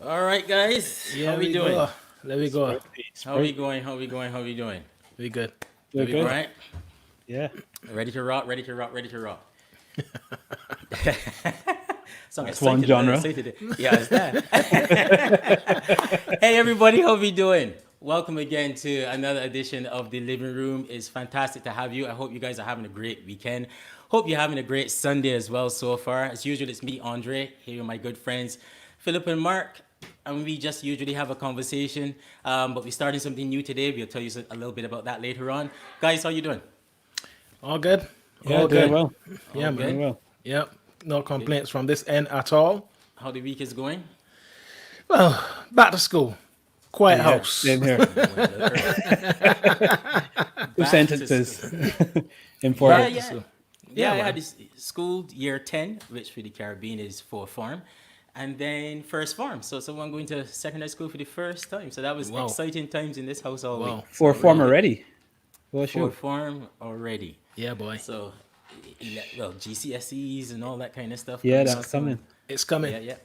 All right, guys. Yeah, How we doing? go. There we go. How we going? How we going? How we doing? We good. We're There we All good. go. right. Yeah. Ready to rock. Ready to rock. Ready to rock. So I'm That's one excited. genre. Excited. Yeah, it's that. Hey, everybody. How we doing? Welcome again to another edition of the Living Room. It's fantastic to have you. I hope you guys are having a great weekend. Hope you're having a great Sunday as well so far. As usual, it's me, Andre, here with my good friends, Philip and Mark. And we just usually have a conversation, but we're starting something new today. We'll tell you a little bit about that later on. Guys, how you doing? All good. Yeah, All doing good. well. Yeah, All man. Doing well. Yep. No complaints from this end at all. How the week is going? Well, back to school. Quiet Yeah, house. same here. Back Two to sentences in four. Yeah, Back to yeah. school. Yeah, I man. had this school year 10, which for the Caribbean is for farm, and then first farm. So someone going to secondary school for the first time. So that was Wow. exciting times in this house all Wow. week. Four So form really already. Well, for shoot. farm already. Yeah, boy. So, well, GCSEs and all that kind of stuff. Yeah, coming that's up. coming. It's coming. Yeah, yeah.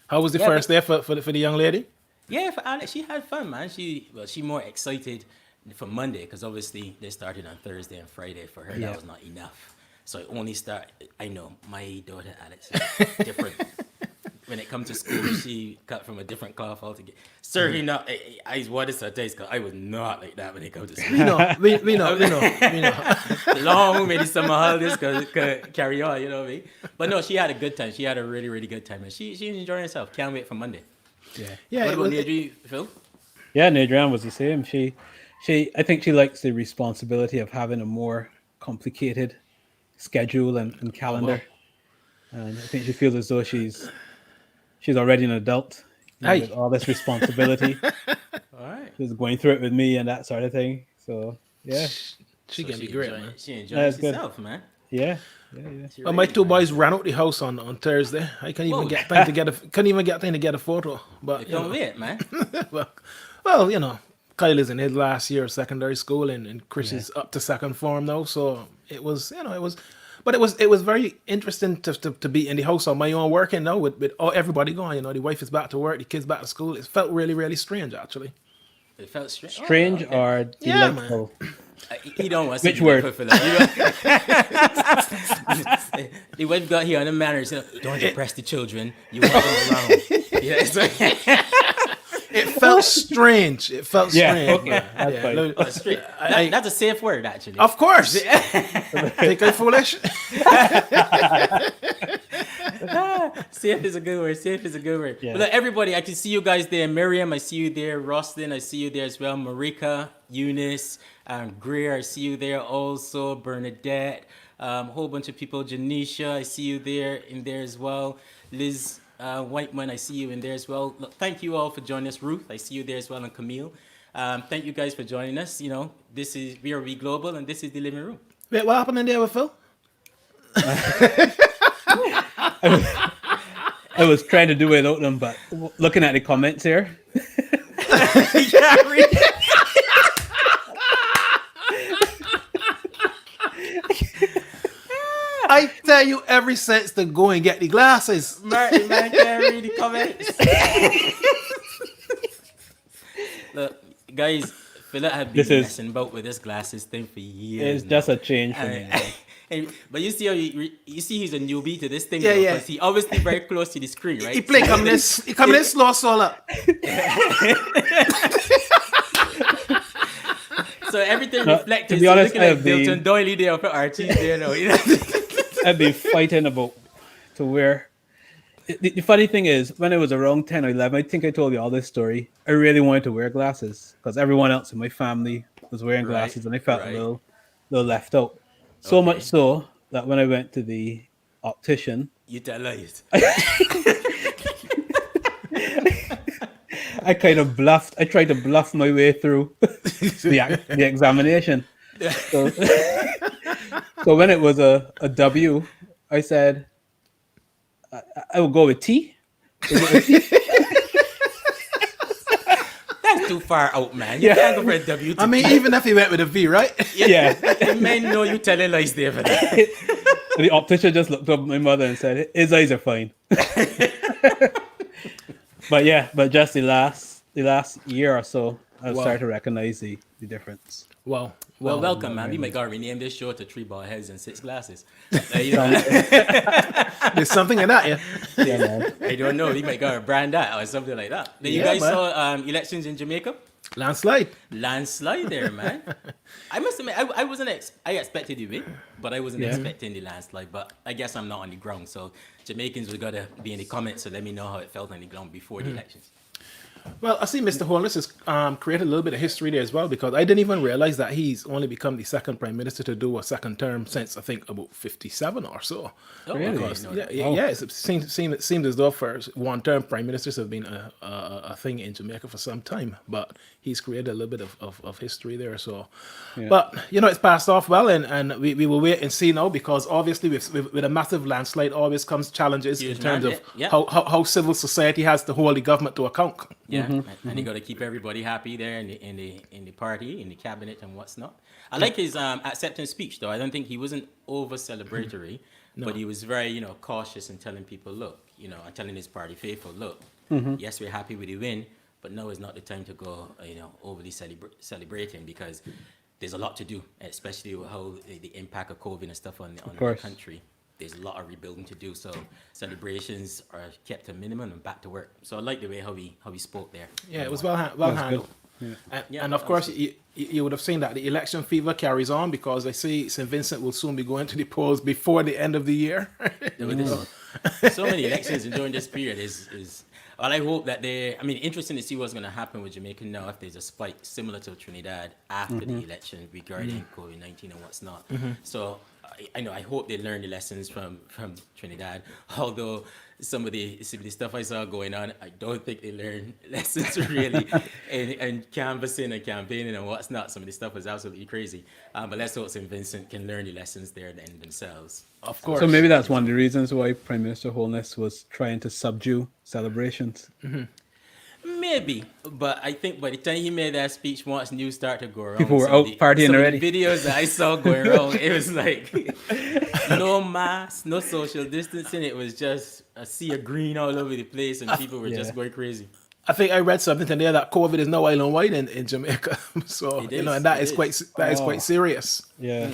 How was the Yeah, first but- day for the young lady? Yeah, for Alex, she had fun, man. She more excited for Monday because obviously they started on Thursday and Friday. For her, Yeah. that was not enough. So I only start. I know my daughter Alex is different. When it comes to school, she cut from a different cloth altogether. Certainly not. I wanted to taste because I was not like that when it comes to school. We know. We know. We know. We know. Long many summer holidays could carry on, you know what I mean? But no, she had a good time. She had a really, really good time. And she's enjoying herself. Can't wait for Monday. Yeah. Yeah, What it about was, Nedry, Phil? Yeah, and Adrienne was the same. I think she likes the responsibility of having a more complicated schedule and calendar. And I think she feels as though she's already an adult, Aye. with all this responsibility. All right. She's going through it with me and that sort of thing. So yeah, she So can be great, enjoy- man. She Yeah, enjoys it's good. herself, man. yeah. She Well, my ready, two man. boys ran out the house on Thursday. I couldn't even Whoa. get time to get a couldn't even get time to get a photo. But They you can't know, wait, man. well, you know, Kyle is in his last year of secondary school, and Chris is up to second form now. So it was, but it was very interesting to be in the house on my own working now with all, everybody gone. You know, the wife is back to work, the kids back to school. It felt really, really strange, actually. It felt strange. Strange okay. or Yeah, man. delightful? He don't want to Which see word? the the wife got here on the manners. You know, don't depress the children. You want them around. Yeah, it's like, It felt strange. It felt Yeah, strange. okay, man. that's fine. no, oh, straight. I- That's a safe word, actually. of course. Think I'm foolish? Safe is a good word. Safe is a good word. Yeah. But look, everybody, I can see you guys there. Miriam, I see you there. Roslyn, I see you there as well. Marika, Eunice, Greer, I see you there also. Bernadette, a whole bunch of people. Janisha, I see you there in there as well. Liz Whiteman, I see you in there as well. Look, thank you all for joining us. Ruth, I see you there as well. And Camille. Thank you guys for joining us. You know, we are We Global, and this is the Living Room. Wait, what happened in there with Phil? I was trying to do without them, but looking at the comments here, Yeah, really. I tell you every sense to go and get the glasses. Martin, man, can't read the comments. Look, guys, Philip have been This is- messing about with this glasses thing for years. it's just a change for me. But you see how you see he's a newbie to this thing. Yeah, yeah. Because he obviously very close to the screen, right? He play coming in slow solo. So everything No, reflected. to be honest, looking I like have been- Milton Doily there for Archie's there now. You know? I've been fighting about to wear. The funny thing is, when I was around 10 or 11, I think I told you all this story. I really wanted to wear glasses because everyone else in my family was wearing Right, glasses, and I felt right. a little left out. So Okay. much so that when I went to the optician, You tell lies. I kind of bluffed. I tried to bluff my way through the examination. So, so when it was a W, I said, I will go with T. That's too far out, man. You Yeah. can't go for a W. I mean, even if he went with a V, right? Yeah. the men know you telling lies there for that. The optician just looked up at my mother and said, his eyes are fine. but just the last year or so, I've Wow. started to recognize the difference. Well, Well, well, welcome, man. We might gotta rename this show to Three Ball Heads and Six Glasses. You know, there's something in that, yeah. Yeah, man. I don't know. We might gotta brand that or something like that. Then you Yeah, guys man. saw elections in Jamaica? Landslide. Landslide there, man. I must admit, I wasn't. I expected to win, but I wasn't expecting the landslide. But I guess I'm not on the ground, so Jamaicans we gotta be in the comments. So let me know how it felt on the ground before the elections. Well, I see Mr. Holness has created a little bit of history there as well, because I didn't even realize that he's only become the second prime minister to do a second term since I think about 57 or so. Oh, Really? okay. No, Yeah, it seemed as though for one-term prime ministers have been a thing in Jamaica for some time, but he's created a little bit of history there. So, but it's passed off well, and we will wait and see now, because obviously with a massive landslide always comes challenges Huge in terms of mandate, yeah. how civil society has to hold the government to account. Yeah, and you got to keep everybody happy there in the party, in the cabinet, and what's not. I like his acceptance speech, though. I don't think he wasn't over celebratory, but he was very cautious in telling people, look, and telling his party faithful, look, yes, we're happy with the win, but now is not the time to go overly celebrating, because there's a lot to do, especially with how the impact of COVID and stuff on the course. country. There's a lot of rebuilding to do, so celebrations are kept to a minimum and back to work. So I like the way how he spoke there. Yeah, it was well handled. Yeah, And of course, you would have seen that the election fever carries on, because I see St. Vincent will soon be going to the polls before the end of the year. So many elections and during this period is. Well, I hope that interesting to see what's going to happen with Jamaica now, if there's a spike similar to Trinidad after the election regarding COVID-19 and what's not. So I hope they learn the lessons from Trinidad. Although some of the stuff I saw going on, I don't think they learned lessons really. and canvassing and campaigning and what's not, some of the stuff was absolutely crazy. But let's hope St. Vincent can learn the lessons there then themselves. Of course. So maybe that's one of the reasons why Prime Minister Holness was trying to subdue celebrations. Maybe, but I think by the time he made that speech, once news started to go around, People were some of out partying some of already. the videos that I saw going around, it was like no mask, no social distancing. It was just a sea of green all over the place, and people were just going crazy. I think I read something today that COVID is now island wide in Jamaica. So It is, and that it is is. quite serious. Yeah.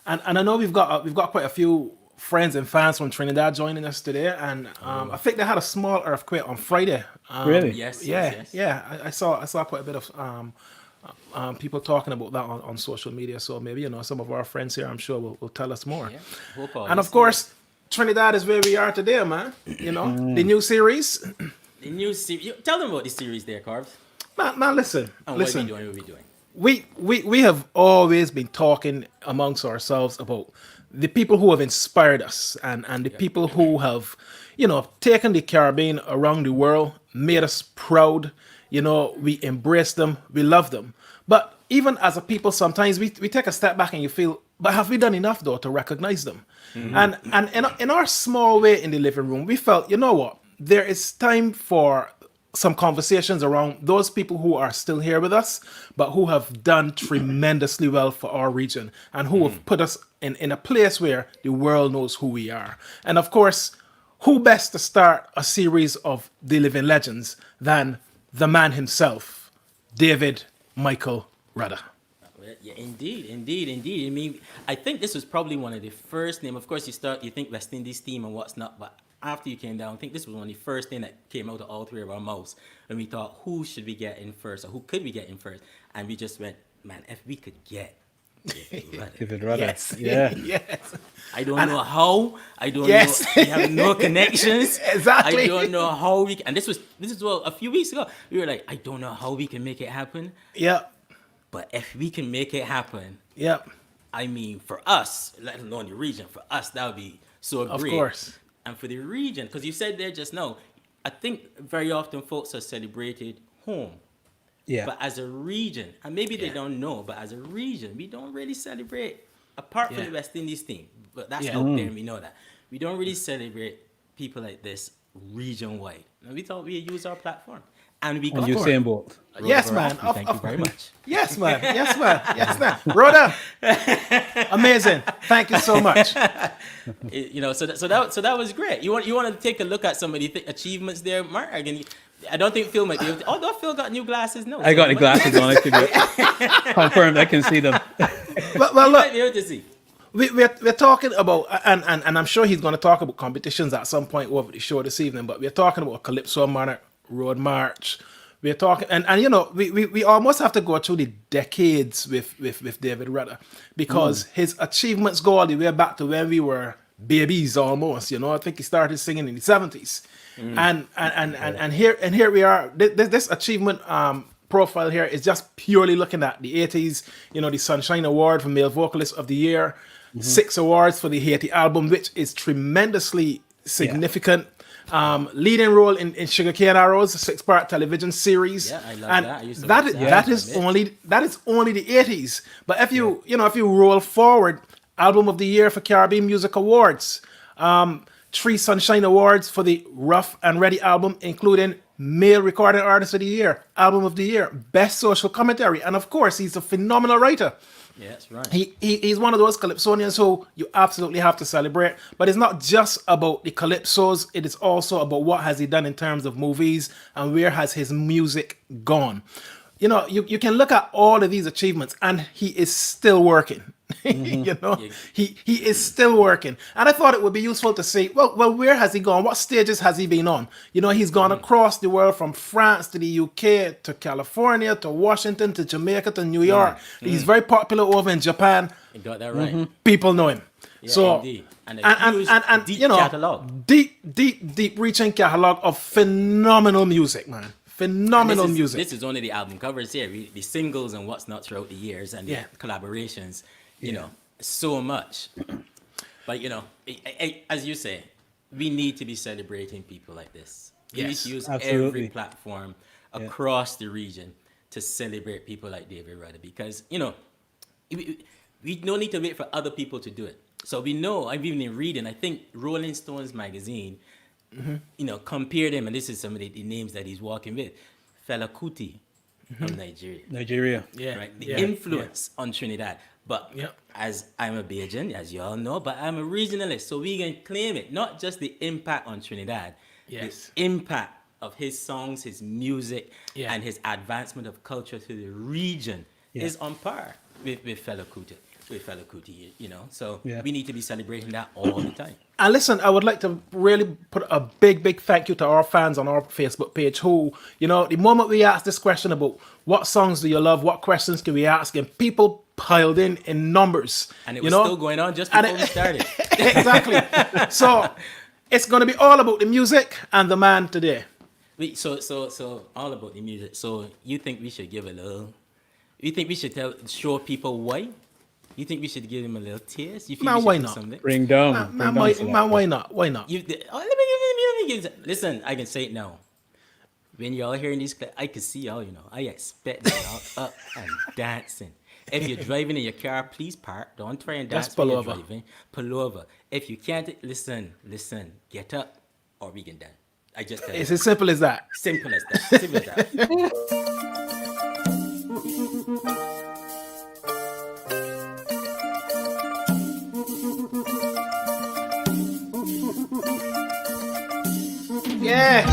And I know we've got quite a few friends and fans from Trinidad joining us today, and I think they had a small earthquake on Friday. Really? Yes, Yeah, yes. yeah. I saw quite a bit of people talking about that on social media. So maybe some of our friends here, I'm sure, will tell us more. Yeah. Hope all And this of course, Trinidad is where we are today, man. The new series. the new series. Tell them about the series there, Carbs. Man, listen. And Listen. what we doing? We have always been talking amongst ourselves about the people who have inspired us, and the people who have taken the Caribbean around the world, made us proud. We embrace them, we love them. But even as a people, sometimes we take a step back and you feel, but have we done enough though to recognize them? And in our small way in the living room, we felt, what, there is time for some conversations around those people who are still here with us, but who have done tremendously well for our region, and who have put us in a place where the world knows who we are. And of course, who best to start a series of the living legends than the man himself, David Michael Rudder. Yeah, indeed. I mean, I think this was probably one of the first names. Of course, you think West Indies team and what's not, but after you came down, I think this was one of the first thing that came out of all three of our mouths, and we thought, who should we get in first, or who could we get in first? And we just went, man, if we could get David Rudder. Yes. Yeah. Yes. I don't know how. I don't Yes. know. We have no connections. Exactly. I don't know how we can. And this is well, a few weeks ago. We were like, I don't know how we can make it happen. Yep. But if we can make it happen, Yep. I mean, for us, let alone the region, for us, that would be so great. Of course. And for the region, because you said there just now, I think very often folks are celebrated home. Yeah. But as a region, and maybe they Yeah. don't know, but as a region, we don't really celebrate, apart from Yeah. the West Indies team. But that's Yeah. out there, and we know that. We don't really celebrate people like this region-wide. And we thought we'd use our platform. and we On got Usain Bolt. Yes, man. Thank you very much. Yes, man. Yes, man. Yes, man. Rudder. Amazing. Thank you so much. So that was great. You want to take a look at some of the achievements there, Mark? I don't think Phil might be able to. Although Phil got new glasses, no. I got the glasses on. I can confirm I can see them. Well, You look, might be able to see. we're talking about, and I'm sure he's going to talk about competitions at some point over the show this evening, but we're talking about Calypso Monarch Road March. We're talking, and we almost have to go through the decades with David Rudder, because his achievements go all the way back to when we were babies almost. I think he started singing in the 70s, and here we are. This achievement profile here is just purely looking at the 80s. The Sunshine Award for Male Vocalist of the Year, 6 awards for the Haiti album, which is tremendously significant. Leading role in Sugarcane Arrows, a 6-part television series. Yeah, I love and that. I used to that watch is, that. that is only the 80s. But if you roll forward, Album of the Year for Caribbean Music Awards, 3 Sunshine Awards for the Rough and Ready album, including Male Recording Artist of the Year, Album of the Year, Best Social Commentary, and of course, he's a phenomenal writer. Yeah, that's right. He's one of those calypsonians who you absolutely have to celebrate. But it's not just about the calypsos. It is also about what has he done in terms of movies and where has his music gone. You can look at all of these achievements and he is still working. He is still working. And I thought it would be useful to see, well, where has he gone? What stages has he been on? He's gone across the world, from France to the UK to California to Washington to Jamaica to New York. He's very popular over in Japan. You got that right. People know him. Yeah, So indeed. And a huge, deep catalog. deep reaching catalog of phenomenal music, man. Phenomenal music. This is only the album covers here. The singles and what's not throughout the years, and the collaborations. So much. But as you say, we need to be celebrating people like this. We need to use every platform across the region to celebrate people like David Rudder, because we don't need to wait for other people to do it. So we know, I've even been reading, I think Rolling Stones magazine, compared him, and this is some of the names that he's walking with, Fela Kuti from Nigeria. Yeah. Right? The influence on Trinidad. But as I'm a Bajan, as you all know, but I'm a regionalist, so we can claim it. Not just the impact on Trinidad, the impact of his songs, his music, and his advancement of culture to the region is on par with Fela Kuti. So we need to be celebrating that all the time. And listen, I would like to really put a big thank you to our fans on our Facebook page who, the moment we asked this question about what songs do you love, what questions can we ask, and people piled in numbers. And it was still going on just before we started. Exactly. So it's going to be all about the music and the man today. So all about the music. So you think we should give a little, you think we should show people why? You think we should give him a little taste? You think Man, we should why do not? something? Bring down. Man, why not? Why not? Let me listen, I can say it now. When you're all hearing these clips, I can see y'all, I expect y'all up and dancing. If you're driving in your car, please park. Don't try and dance Just while pull you're over. driving. Pull over. If you can't, listen, get up or we can dance. I just tell you. It's as simple as that. Simple as that. Simple as that. Yeah.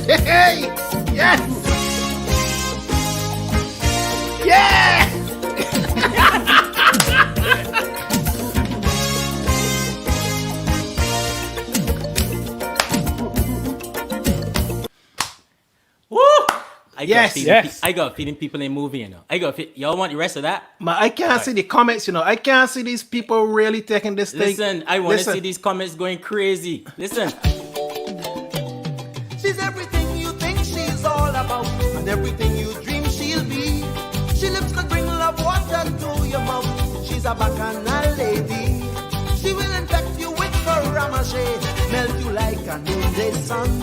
Hey! Yes! Yeah! Woo! I got feeding people in movie, y'all want the rest of that? Man, I can't see the comments, I can't see these people really taking this thing. Listen, I want to see these comments going crazy. Listen. She's everything you think she's all about, and everything you dream she'll be. She lips could bring love water to your mouth. She's a bacchanal lady. She will infect you with her ramache, melt you like a noonday sun.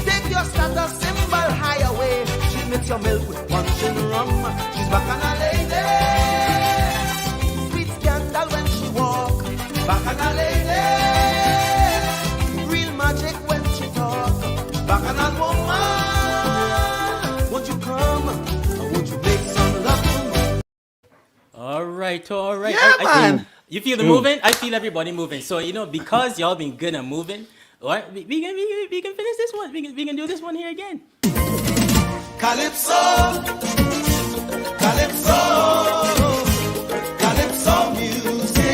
Take your status symbol high away. She mix your milk with punch and rum. She's bacchanal lady. Bacchanal lady, real magic when she talk. Bacchanal woman, won't you come? Won't you make some love to me? All right. Yeah, man. You feel the movement? I feel everybody moving. So, because y'all been good at moving, all right, we can finish this one. We can do this one here again. Calypso, calypso, calypso music.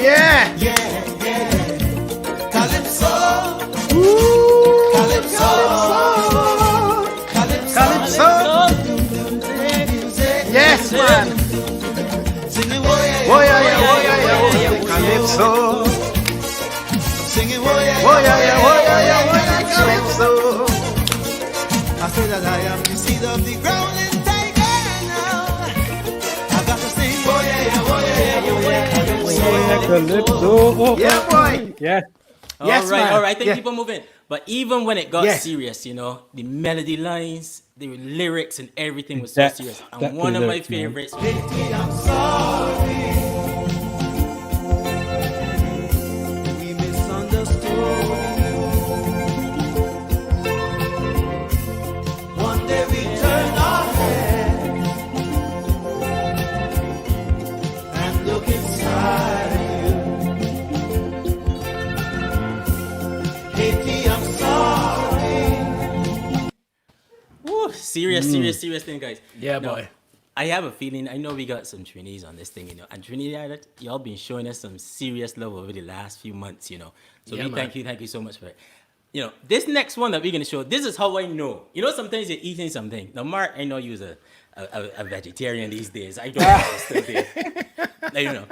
Yeah. Calypso, calypso, Calypso. music. Yes, man. Singing Oh, yeah. Calypso. Singing Oh, yeah. Calypso. I say that I am the seed of the ground and tiger now. I got to sing, Calypso. Yeah, boy. Yeah. Yes, man. All right. Thank Yeah. people moving. But even when it got Yeah. serious, the melody lines, the lyrics, and everything was so That's- serious. And that's one the of my lyrics, man. favorites. Katie, I'm sorry. We misunderstood. One day we turned our heads and look inside you. Katie, I'm sorry. Woo, serious thing, guys. Yeah, Now, boy. I have a feeling, I know we got some Trinities on this thing, and Trinidad, y'all been showing us some serious love over the last few months, So Yeah, we man. thank you so much for it. This next one that we're gonna show, this is how I know. Sometimes you're eating something. Now, Mark, I know you're a vegetarian these days. I don't know if it's still there.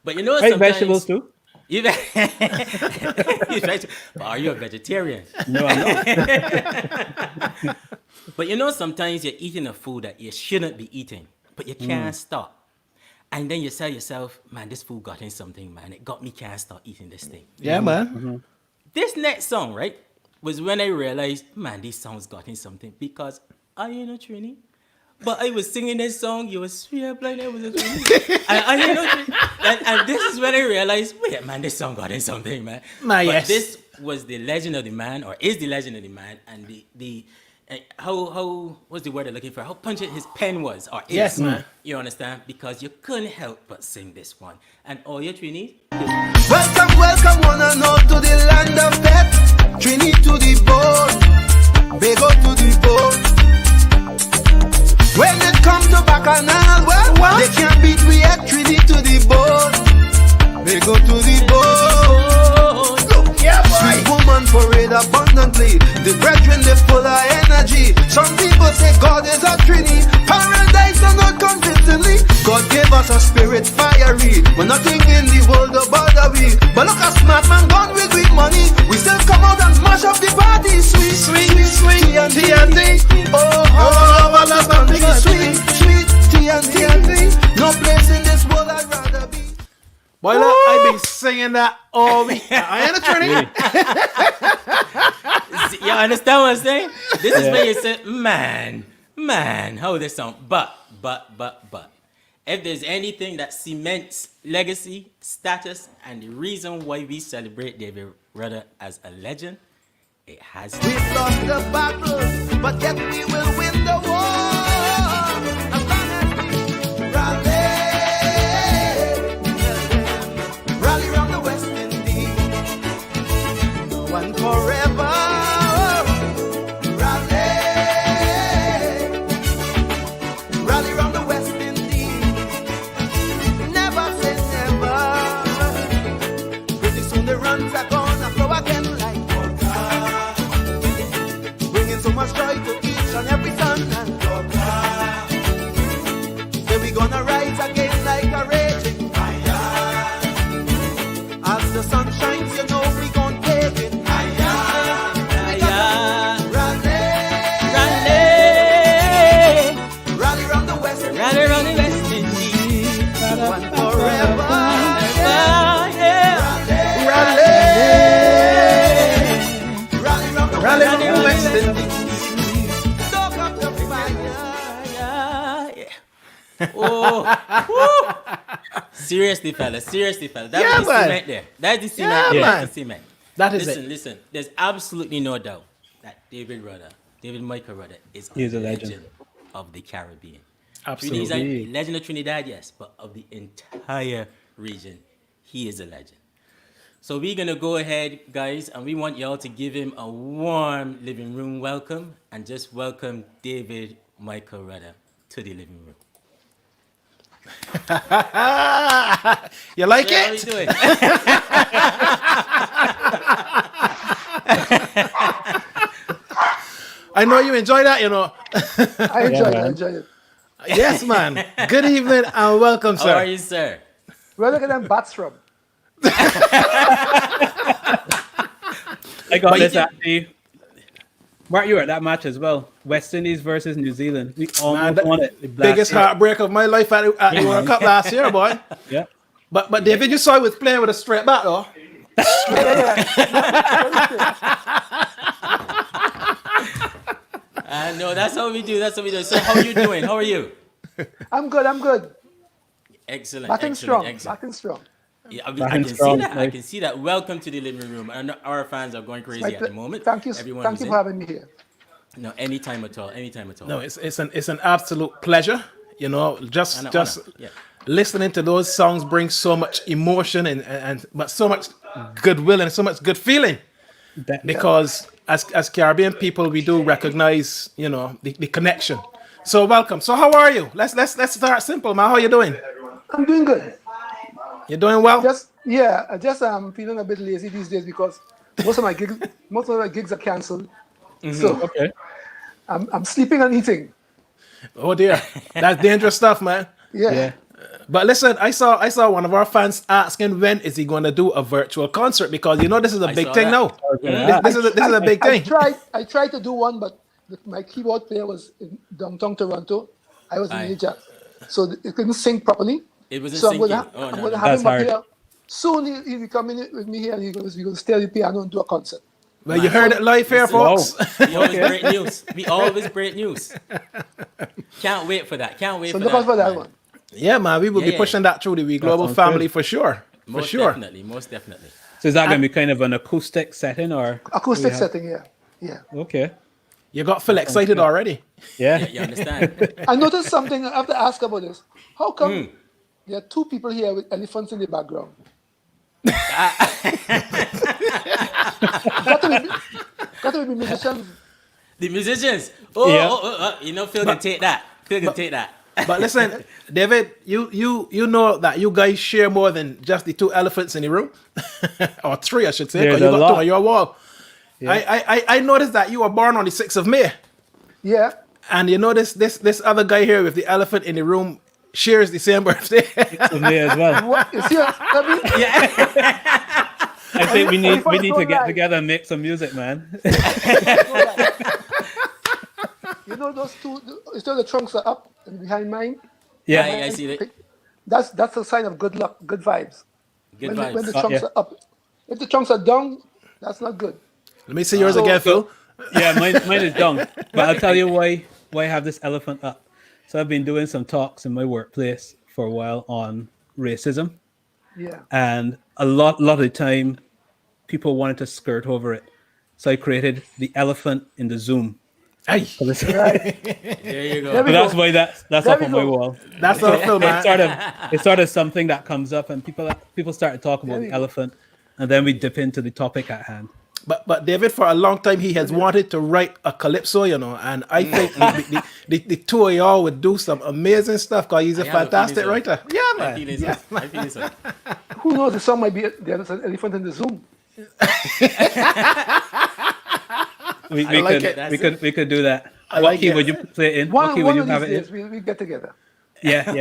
But Right, sometimes vegetables too. You but are you a vegetarian? No, I'm not. But sometimes you're eating a food that you shouldn't be eating, but you can't stop. And then you tell yourself, man, this food got in something, man. It got me can't stop eating this thing. Yeah, man. This next song, right, was when I realized, man, these songs got in something because I ain't no Trini. But I was singing this song, you were swear blind, I was a Trini. I ain't no Trini. And this is when I realized, wait, man, this song got in something, man. But Yes. this was the legend of the man, or is the legend of the man, and how what's the word I'm looking for? How pungent his pen was, or is. Yes, man. You understand? Because you couldn't help but sing this one. And all your Trini, Welcome, welcome, one and all to the land of death. Trini to the bone, they go to the bone. When it comes to Bacchanal, well, they can't beat we at Trini to the bone. They go to the bone. Look, Yeah, sweet boy. woman parade abundantly. The brethren, they full of energy. Some people say God is a Trini. Paradise and not convincingly. God gave us a spirit fiery. But nothing in the world will bother we. But look a smart man gone with money. We still come out and mash up the party. Sweet, TNT. Oh, all over the country. Sweet, TNT. No place in this world I'd rather be. Boy, look, I've been singing that all week. I ain't a Trinity. you understand what I'm saying? This is Yeah. where you say, man, how this sound? But, if there's anything that cements legacy, status, and the reason why we celebrate David Rudder as a legend, it has to. We've lost the battle, but yet we will win the war. As long as we rally round the West Indies, one forever. Rally round the West Indies, never say never. Pretty soon the runs are gonna flow again like water, bringing so much joy to each and every son and daughter. Say we gonna rise again like a raging fire. As the sun shines, you know we gon' take it higher. Rally round the West Indies, Rally round the West Indies, one forever. Rally round the Rally West round the West Indies. Stoke up the fire. Oh, woo. Seriously, fella. Seriously, fella. That Yeah, was the man. cement there. That's the cement. Yeah, there. man. That's the cement. That is Listen, it. listen. There's absolutely no doubt that David Michael Rudder, is He is a a legend. legend of the Caribbean. Absolutely. He's a Indeed. legend of Trinidad, yes, but of the entire region, he is a legend. So we're gonna go ahead, guys, and we want y'all to give him a warm living room welcome and just welcome David Michael Rudder to the living room. You like So how you it? doing? I know you enjoy that, you know. I enjoy it. I man. enjoy it. Yes, man. Good evening and welcome, How are sir. you, sir? Where look at them bats from? I got But this you- actually. Mark, you were at that match as well. West Indies versus New Zealand. We Man, almost that- won it. Biggest Last year. heartbreak of my life at the World Cup last year, boy. Yeah. But David, you saw he was playing with a straight bat, though. No, that's how we do. That's how we do. So how are you doing? How are you? I'm good. I'm good. Excellent. Batting excellent, strong. excellent. Batting strong. Yeah, I Batting can see strong, that. I nice. can see that. Welcome to the living room. I know our fans are going crazy My at ple- the moment. Thank you. Everyone Thank who's you in. for having me here. No, anytime at all. Anytime at all. No, it's an absolute pleasure. You know, just Honor, just honor. Yeah. listening to those songs brings so much emotion and but so much goodwill and so much good feeling. Because as Caribbean people, we do recognize, you know, the connection. So welcome. So how are you? Let's start simple, man. How you doing? I'm doing good. You doing well? I just feeling a bit lazy these days because most of my gigs are cancelled. So Okay. I'm sleeping and eating. Oh dear, that's dangerous stuff, man. Yeah. Yeah. But listen, I saw one of our fans asking when is he going to do a virtual concert, because you know this is a I big saw thing that. now. Yeah. This is a big thing. I tried to do one, but my keyboard player was in downtown Toronto. I was in Aye. Asia, so it couldn't sync properly. It wasn't So I'm syncing. gonna, Oh, I'm no, gonna no. have That's him up hard. here. Soon he'll be coming in with me here, and we're gonna stay at the piano and do a concert. Well, you heard it live here, folks. We always break news. We always break news. Can't wait for that. Can't wait So for look that. out for that man. one. Yeah, man, we will be Yeah. pushing that through the We Global sounds family good. for sure. For Most sure. definitely. Most definitely. So is that going to be kind of an acoustic setting or? Acoustic we have- setting, yeah. Okay. You got Phil excited already. Yeah. You understand? I noticed something. I have to ask about this. How come there are two people here with elephants in the background? got to be musicians. The musicians. Oh, Yeah. you know, Phil can take that. Phil can take that. But listen, David, you know that you guys share more than just the two elephants in the room, or three, I should say. 'Cause There's you a got two lot. on your wall. I noticed that you were born on the 6th of May, Yeah. and you know this other guy here with the elephant in the room shares the same birthday. For me as well. What you see? I mean, I think we need Before I to go get live. together and make some music, man. you know those two. Still the trunks are up and behind mine. Yeah. I see that. That's a sign of good luck, good vibes. Good When the vibes. trunks yeah. are up, if the trunks are down, that's not good. Let me see yours So- again, Phil. Yeah, mine is done. But I'll tell you why I have this elephant up. So I've been doing some talks in my workplace for a while on racism, Yeah. and a lot of the time, people wanted to skirt over it. So I created the elephant in the Zoom. Hey, Right. There you go. There we But that's go. why that's There up we on my go. wall. that's our Phil, man. It's sort of something that comes up, and people start to talk about There the we go. elephant, and then we dip into the topic at hand. But David, for a long time, he has wanted to write a calypso, you know, and I think the two of y'all would do some amazing stuff because he's a I have a fantastic feeling so. writer. Yeah, I man. feel it, Yeah. sir. I feel it, sir. Who knows? The song might be there's an elephant in the Zoom. We like could it. we could do that. I What like key it. would you play it in? One What key would you of have these it days in? we get together. Yeah.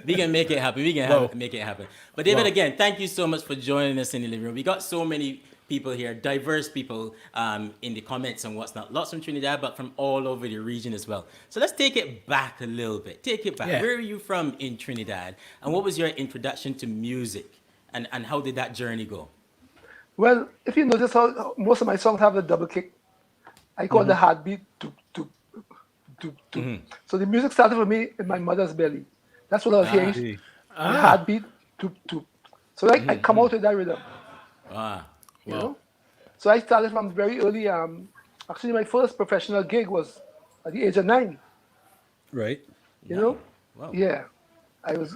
We can make it happen. We can make it happen. But David, again, thank you so much for joining us in the living room. We got so many people here, diverse people in the comments and what's not. Lots from Trinidad, but from all over the region as well. So let's take it back a little bit. Take it back. Yeah. Where are you from in Trinidad? And what was your introduction to music? And how did that journey go? Well, if you notice how most of my songs have a double kick, I call the heartbeat. So the music started for me in my mother's belly. That's what I was hearing. and heartbeat, toop, toop. So like I come out with that rhythm, Ah, you know. So I started from very early. Actually, my first professional gig was at the age of 9. Right. You know, wow. yeah. I was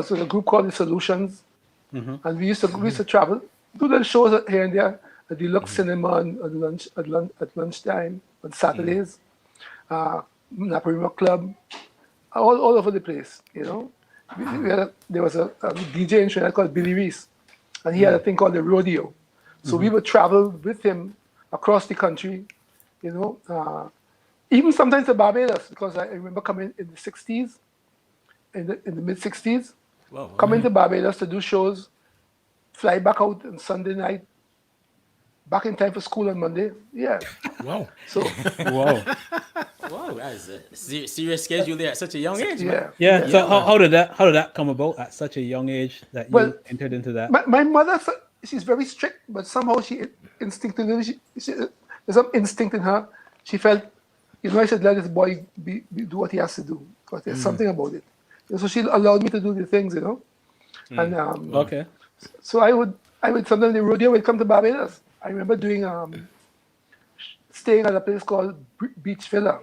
with a group called the Solutions, and we used to travel, do little shows here and there at the Lux Cinema at lunchtime on Saturdays, Naparima Club, all over the place. You know, there was a DJ in Trinidad called Billy Reese, and he had a thing called the rodeo. So we would travel with him across the country. You know, even sometimes to Barbados, because I remember coming in the 60s, in the mid 60s, coming to Barbados to do shows, fly back out on Sunday night, back in time for school on Monday. Yeah. Wow. So Wow. Wow, that's a serious schedule there at such a young age, man. Yeah. So how did that come about at such a young age that you Well, entered into that? my mother, she's very strict, but somehow she instinctively, there's some instinct in her. She felt, I said, let this boy do what he has to do, because there's something about it. So she allowed me to do the things, And Okay. so I would sometimes the rodeo would come to Barbados. I remember doing staying at a place called Beach Villa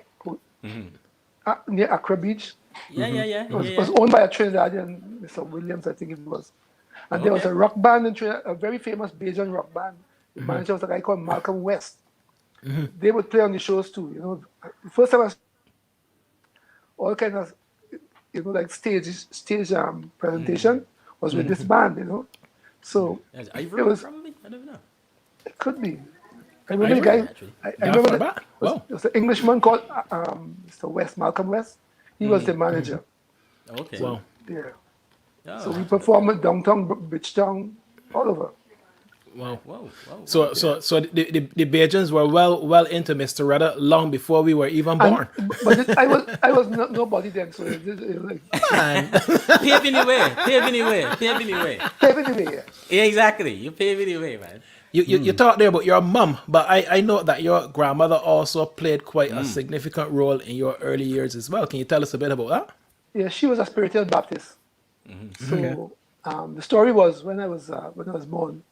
near Accra Beach. Yeah. It was owned by a Trinidadian, Mr. Williams, I think it was. And there was a rock band in Trinidad, a very famous Bajan rock band. The manager was a guy called Malcolm West. They would play on the shows too. The first time I all kind of like stage presentation was with this band. So Ivory, it was, probably? I don't know. it could be. I remember the guy. Actually. I remember Wow. there was an Englishman called Mr. West, Malcolm West. He was the manager. Okay. Wow. Yeah. Oh, So we performed at downtown, Bridgetown, all over. Wow. whoa. So the Bajans were well into Mr. Rudder long before we were even born. But I was nobody then, so it was like Paving the way. paving the way. Yeah, exactly. You paving the way, man. You talked there about your mom, but I know that your grandmother also played quite a significant role in your early years as well. Can you tell us a bit about that? Yeah, she was a spiritual Baptist. So the story was when I was born,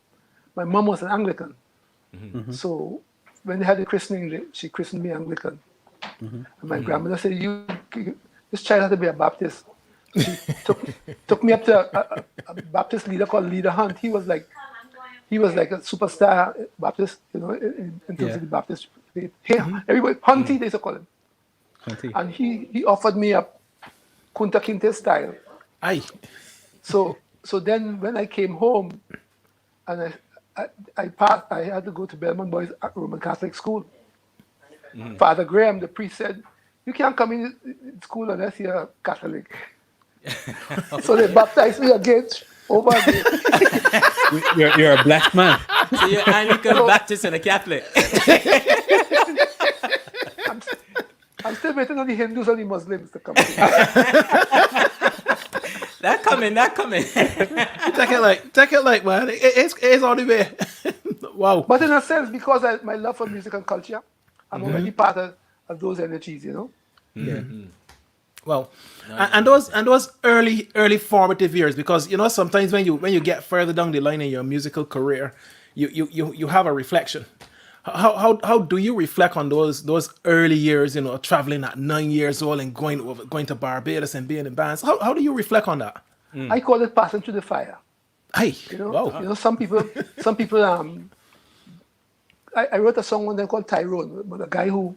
my mom was an Anglican. So when they had the christening, she christened me Anglican. And my grandmother said, this child had to be a Baptist. She took me up to a Baptist leader called Leader Hunt. He was like a superstar Baptist, in terms of the Baptist faith. Everybody, Hunty, they used to call him. Hunty. And he offered me a Kunta Kinte style. Aye. So then when I came home, and I had to go to Belmont Boys Roman Catholic School. Father Graham, the priest, said, "You can't come in school unless you're Catholic." So they baptized me again, over again. You're a black man. So you're Anglican, Baptist, and a Catholic. I'm still waiting on the Hindus and the Muslims to come. That coming. Take it like man. It's on the way. Wow. But in a sense, because my love for music and culture, I'm already part of those energies, Yeah. Well, and those early formative years, because sometimes when you get further down the line in your musical career, you have a reflection. How do you reflect on those early years? Traveling at 9 years old and going to Barbados and being in bands. How do you reflect on that? I call it passing through the fire. Hey, Wow. Some people. I wrote a song one day called Tyrone, but a guy who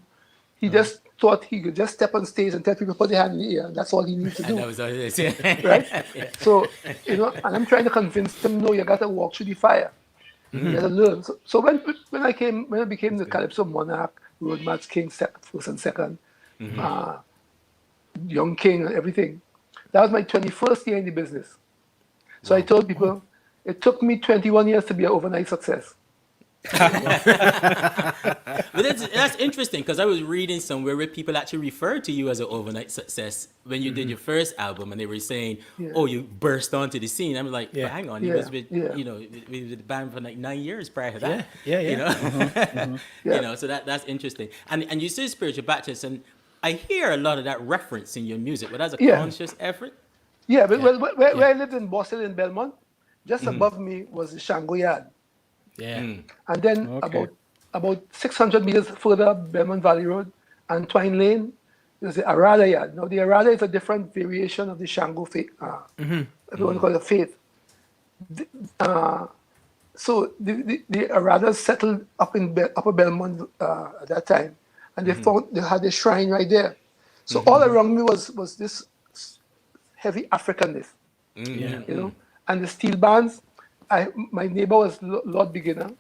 he just thought he could just step on stage and tell people put their hand in the air. That's all he needs to do. That was all it is. Right? So, and I'm trying to convince them, no, you got to walk through the fire. You got to learn. So when I became the calypso monarch, Road March King, first and second, Young King and everything, that was my 21st year in the business. So I told people, it took me 21 years to be an overnight success. But that's interesting, because I was reading somewhere where people actually referred to you as an overnight success when you did your first album, and they were saying, "Oh, you burst onto the scene." I'm like, "But hang on, you was with with the band for like 9 years prior to that." So that's interesting. And you say spiritual Baptist, and I hear a lot of that reference in your music, but that's a conscious effort. Yeah, but where I lived in Boston in Belmont, just above me was the Shango Yard. Yeah. And then Okay. about 600 meters further up Belmont Valley Road and Twine Lane, there's the Arada Yard. Now, the Arada is a different variation of the Shango faith, if you want to call it a faith. So the Aradas settled up in Upper Belmont at that time, and they had a shrine right there. So all around me was this heavy Africanness, you know, and the steel bands. My neighbor was Lord Beginner.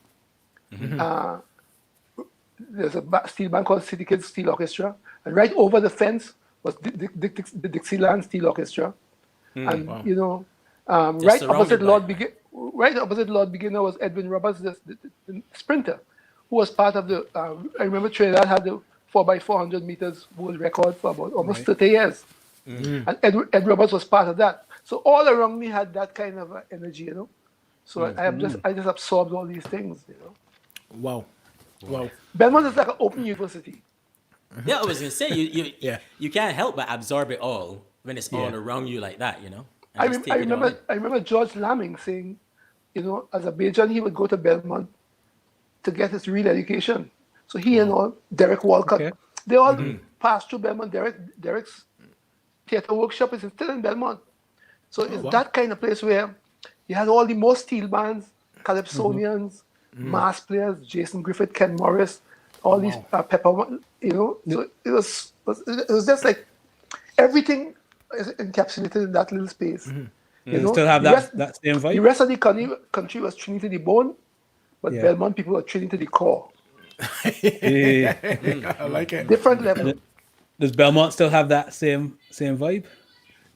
There's a steel band called City Kids Steel Orchestra, and right over the fence was the Dixieland Steel Orchestra, and you know, right opposite Lord Beginner was Edwin Roberts, the sprinter, who was part of the. I remember Trinidad had the 4x400 meters world record for about almost 30 years, and Ed Roberts was part of that. So all around me had that kind of energy, you know. So I just absorbed all these things, you know. Wow. Belmont is like an open university. Yeah, I was gonna say you can't help but absorb it all when it's all Yeah. around you like that, you know. I And just take it all in. remember George Lamming saying, you know, as a Bajan he would go to Belmont to get his real education. So he and all Derek Walcott, they all passed through Belmont. Derek's theater workshop is still in Belmont. So it's that kind of place where you had all the most steel bands, calypsonians, mass players, Jason Griffith, Ken Morris, all these pepper, you know. So it was just like everything is encapsulated in that little space. You know, Still have that same the vibe. rest of the country was Trinity to the bone, but Belmont people were Trinity to the core. Yeah. I like it. Different level. Does Belmont still have that same vibe?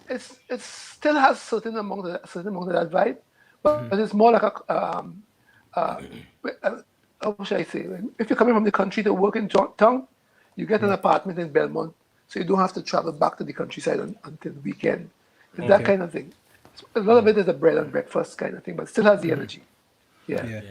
It still has certain amount of that vibe, but it's more like a how should I say? If you're coming from the country to work in town, you get an apartment in Belmont, so you don't have to travel back to the countryside until the weekend. It's that kind of thing. A lot of it is a bread and breakfast kind of thing, but it still has the energy. Yeah. Yeah.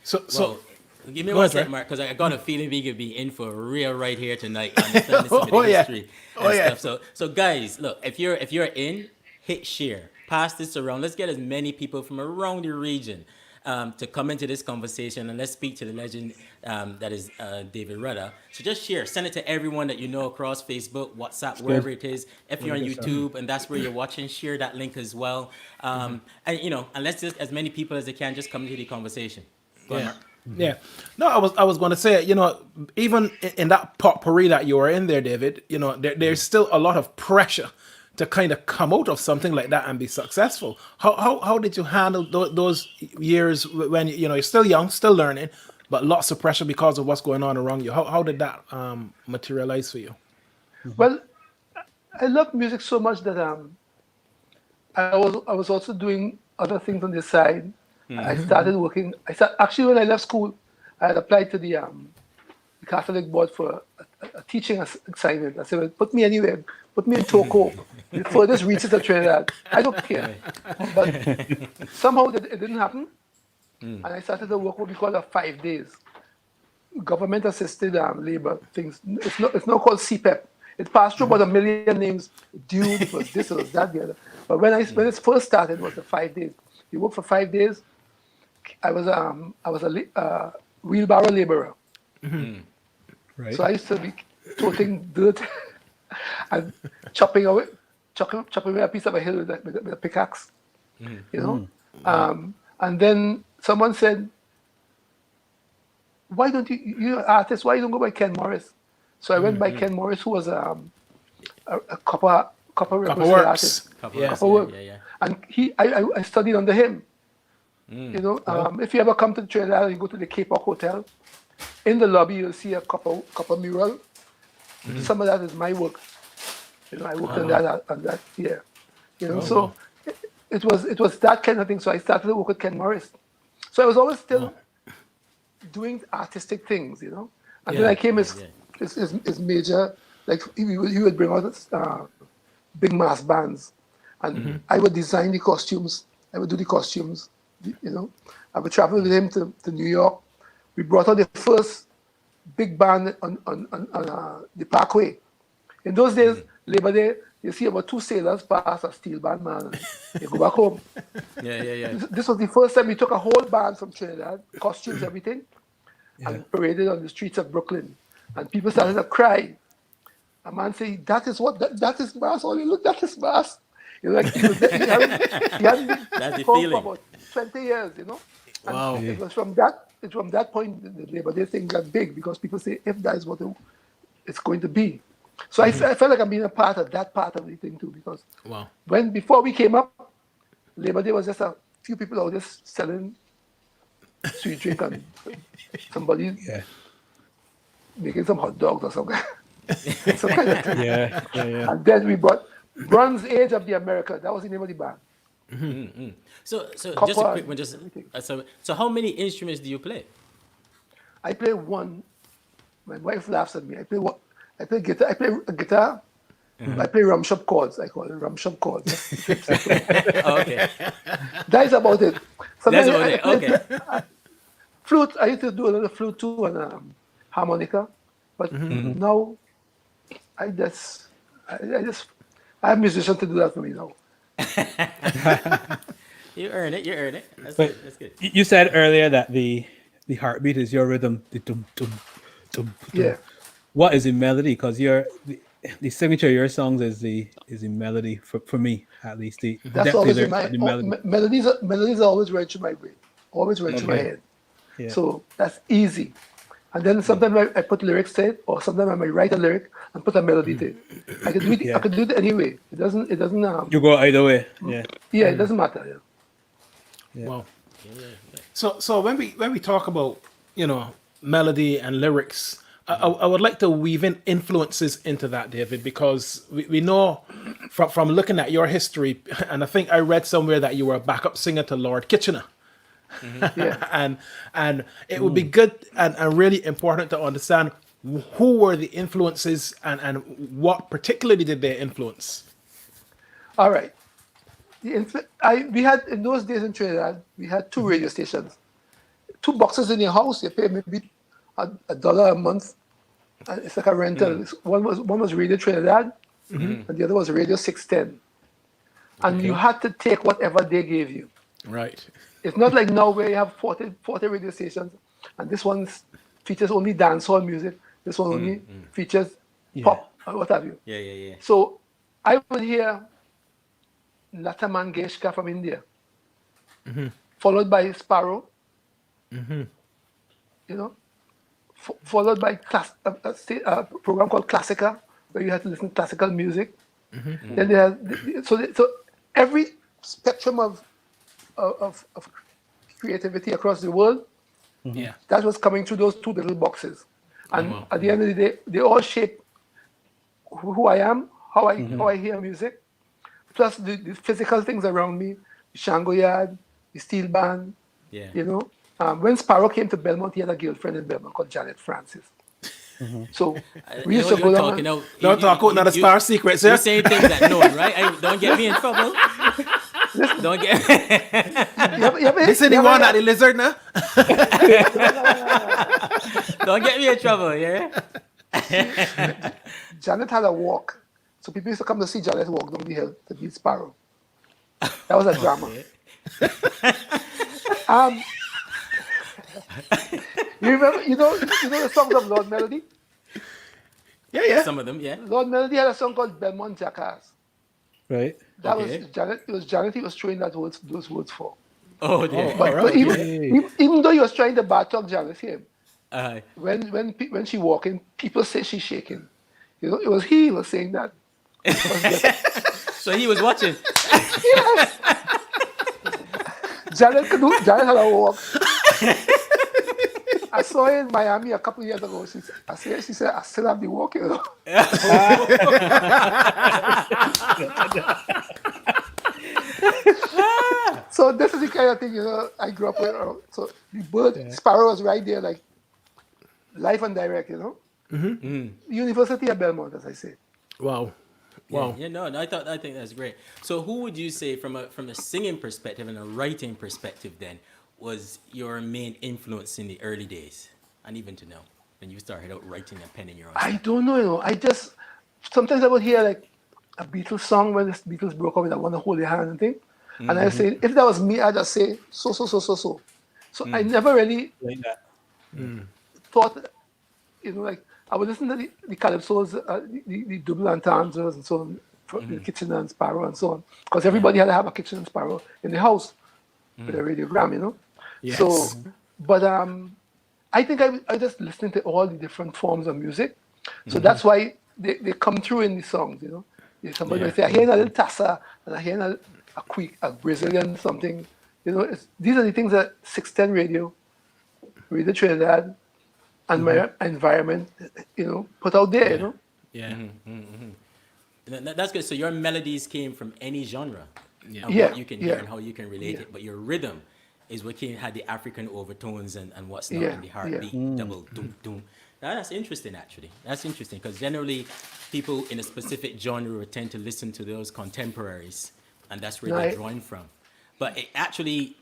So Well, give me Go one ahead, sec, Ray. Mark, because I got a feeling we could be in for a real right here tonight. Understanding some of the history and stuff. So guys, look, if you're in, hit share, pass this around. Let's get as many people from around the region to come into this conversation, and let's speak to the legend that is David Rudder. So just share, send it to everyone that you know across Facebook, WhatsApp, wherever it is. If you're on YouTube and that's where you're watching, share that link as well. And you know, and let's just as many people as they can just come into the conversation. Go on, Mark. Yeah. No, I was going to say, you know, even in that potpourri that you were in there, David, you know, there's still a lot of pressure to kind of come out of something like that and be successful. How did you handle those years when, you know, you're still young, still learning, but lots of pressure because of what's going on around you? How did that materialize for you? Well, I love music so much that I was also doing other things on the side. I started working. Actually, when I left school, I had applied to the Catholic board for a teaching assignment. I said, well, put me anywhere. Put me in Toco, the furthest reaches of Trinidad. I don't care. But somehow it didn't happen. And I started to work what we call a 5 days. Government assisted labor things. It's not called CPEP. It passed through about 1 million names. Dude, it was this, it was that, the other. But when it first started, it was the 5 days. You work for 5 days. I was a wheelbarrow laborer. Right. So I used to be toting dirt and chopping away a piece of a hill with a pickaxe. You know? And then someone said, why don't you're an artist, why you don't go by Ken Morris? So I went by Ken Morris, who was a copper Works. artist. Yeah. Copper work. Yeah. And I studied under him. You know, if you ever come to Trinidad, you go to the Cape Rock Hotel. In the lobby, you'll see a copper mural. Some of that is my work. You know, I worked on that. Yeah. You know, so it was that kind of thing. So I started to work with Ken Morris. So I was always still doing artistic things. You know, and then I came as major. Like he would bring out big mass bands, and I would design the costumes. I would do the costumes. You know, I would travel with him to New York. We brought out the first big band on the Parkway. In those days, Labor Day, you see about 2 sailors pass a steel band man. And you go back home. Yeah. This was the first time we took a whole band from Trinidad, costumes, everything, and paraded on the streets of Brooklyn. And people started to cry. A man said, that is mass. Oh, you look, that is mass. You know, like he hadn't been That's the performed for feeling. about 20 years, you know. And Wow. it was from that point the Labor Day thing got big because people say if that is what it's going to be. So I felt like I'm being a part of that part of the thing too, because Wow. before we came up, Labor Day was just a few people out just selling sweet drink and somebody Yeah. making some hot dogs or something. Some kind of thing. Yeah. And then we brought Bronze Age of the America. That was the name of the band. So just a Copper quick one. and everything. So how many instruments do you play? I play one. My wife laughs at me. I play one. I play guitar. I play a guitar. I play rum shop chords. I call it rum shop chords. Oh, okay. That is about it. That's Sometimes about I it. play Okay. flute. I used to do a little flute too and harmonica, but now I have musicians to do that for me now. You earn it. That's But good. That's good. you said earlier that the heartbeat is your rhythm. The dum, dum, dum, dum. Yeah. What is the melody? Because the signature of your songs is the melody for me at least. The That's depth of always the in my the melody. melodies are always right through my brain, always right through my Okay. head. Yeah. So that's easy. And then sometimes I put lyrics to it, or sometimes I might write a lyric and put a melody to it. I can do it. Yeah. I can do it anyway. It doesn't. You go either way. Yeah. Yeah, it doesn't matter. Yeah. Yeah. Wow. So when we talk about, you know, melody and lyrics, I would like to weave in influences into that, David, because we know from looking at your history, and I think I read somewhere that you were a backup singer to Lord Kitchener. Yeah. and it would be good and really important to understand who were the influences and what particularly did they influence. All right. We had in those days in Trinidad, we had 2 radio stations, 2 boxes in your house. You pay maybe $1 a month. And it's like a rental. One was Radio Trinidad, and the other was Radio 610. And you had to take whatever they gave you. Right. It's not like now where you have 40 radio stations, and this one features only dancehall music. This one only features pop or what have you. Yeah. So I would hear Lata Mangeshkar from India, followed by Sparrow, you know, followed by a program called Classica, where you had to listen to classical music. Then they had so every spectrum of creativity across the world, Yeah. that was coming through those 2 little boxes. And at the end of the day, they all shape who I am, how I hear music, plus the physical things around me, the Shango Yard, the steel band. Yeah. You know, when Sparrow came to Belmont, he had a girlfriend in Belmont called Janet Francis. So we used to go down. Don't talk about another star secret, sir. You're saying things that known, right? Don't get me in trouble. Don't get. Listen, he want that the lizard now. Don't get me in trouble, yeah. Janet had a walk, so people used to come to see Janet walk down the hill to meet Sparrow. That was a drama. You remember? You know the songs of Lord Melody. Yeah. Some of them, yeah. Lord Melody had a song called Belmont Jackass. Right. That Okay. was Janet. It was Janet he was throwing those words for. Oh, yeah. But, right, but even though he was trying to bad talk Janet him, Uh, when she walking, people say she's shaking. You know, it was he who was saying that. so he was watching. Yes. Janet had a walk. I saw her in Miami a couple of years ago. She said, I still have the walk, you know. So this is the kind of thing, you know, I grew up with. So the bird, Sparrow was right there, like live and direct, you know. University of Belmont, as I say. Wow. Yeah, no, I think that's great. So who would you say from a singing perspective and a writing perspective then was your main influence in the early days and even to now when you started out writing and penning your own I stuff? don't know, you know. Sometimes I would hear like a Beatles song when the Beatles broke up with "I Want to Hold Your Hand" and thing. And I say, if that was me, I'd just say so. So I never really Like that. thought, like I would listen to the calypsos, the double entendres and so on, for the kitchen and sparrow and so on, because everybody had to have a kitchen and sparrow in the house with a radiogram, Yes. So, but I think I just listening to all the different forms of music, so that's why they come through in the songs, Somebody might say, I hear a little tassa, and I hear a Brazilian something, these are the things that 610 Radio Trinidad, and my environment, put out there, Yeah. That's good. So your melodies came from any genre of Yeah, what you can hear yeah, and how you can relate it, but your rhythm is what had the African overtones and what's not, Yeah, and the heartbeat, double doom doom. Now, that's interesting, actually. That's interesting because generally people in a specific genre would tend to listen to those contemporaries, and that's where they're drawing from. But it actually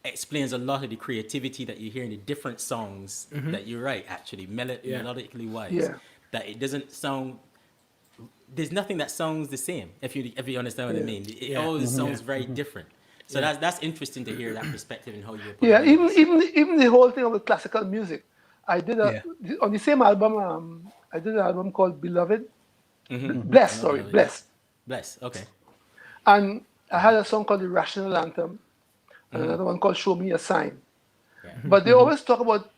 explains a lot of the creativity that you hear in the different songs that you write, actually, melodically wise. Yeah. That it doesn't sound. There's nothing that sounds the same. If you understand what I mean, it always sounds very different. So that's interesting to hear that perspective and how you. Yeah, even the whole thing of the classical music. I did on the same album. I did an album called Beloved, Blessed. Sorry, Blessed. Bless. Okay. And I had a song called the Rational Anthem, and another one called Show Me a Sign. Yeah. But they always talk about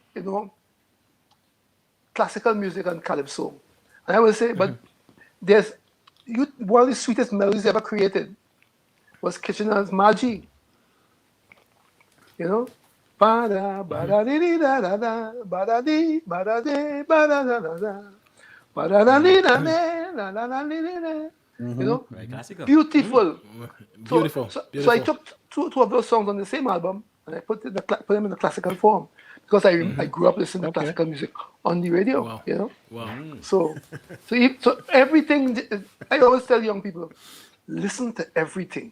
classical music and calypso, and I would say, but there's one of the sweetest melodies ever created was Kitchener's Margie. Ba da ba da dee dee da da da ba da dee ba da dee ba da da da da ba da da dee da dee da da da dee dee. Very classical. Beautiful. Beautiful. So I took two of those songs on the same album and I put them in the classical form because I grew up listening to classical music on the radio. Wow. Wow. So everything. I always tell young people, listen to everything.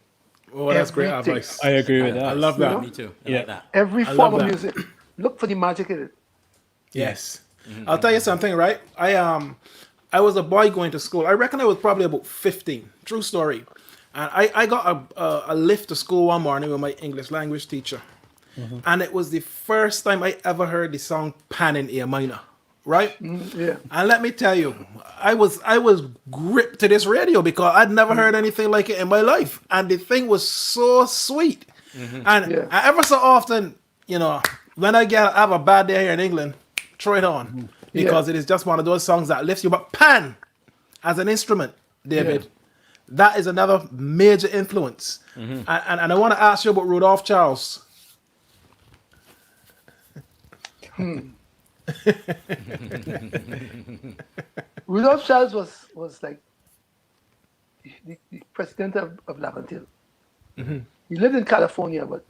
Oh, that's great Everything. advice. I agree with that. I love that. Me too. I Yeah. like that. Every I form love of that. music. Look for the magic in it. Yes. I'll tell you something, right? I was a boy going to school. I reckon I was probably about 15. True story. And I got a lift to school one morning with my English language teacher. And it was the first time I ever heard the song Pan in A minor. Right? Yeah. And let me tell you, I was gripped to this radio because I'd never heard anything like it in my life. And the thing was so sweet. And ever so often, when I have a bad day here in England, throw it on. Because it is just one of those songs that lifts you. But pan, as an instrument, David, that is another major influence. And I want to ask you about Rudolph Charles. Rudolph Charles was like the president of Laventille. He lived in California, but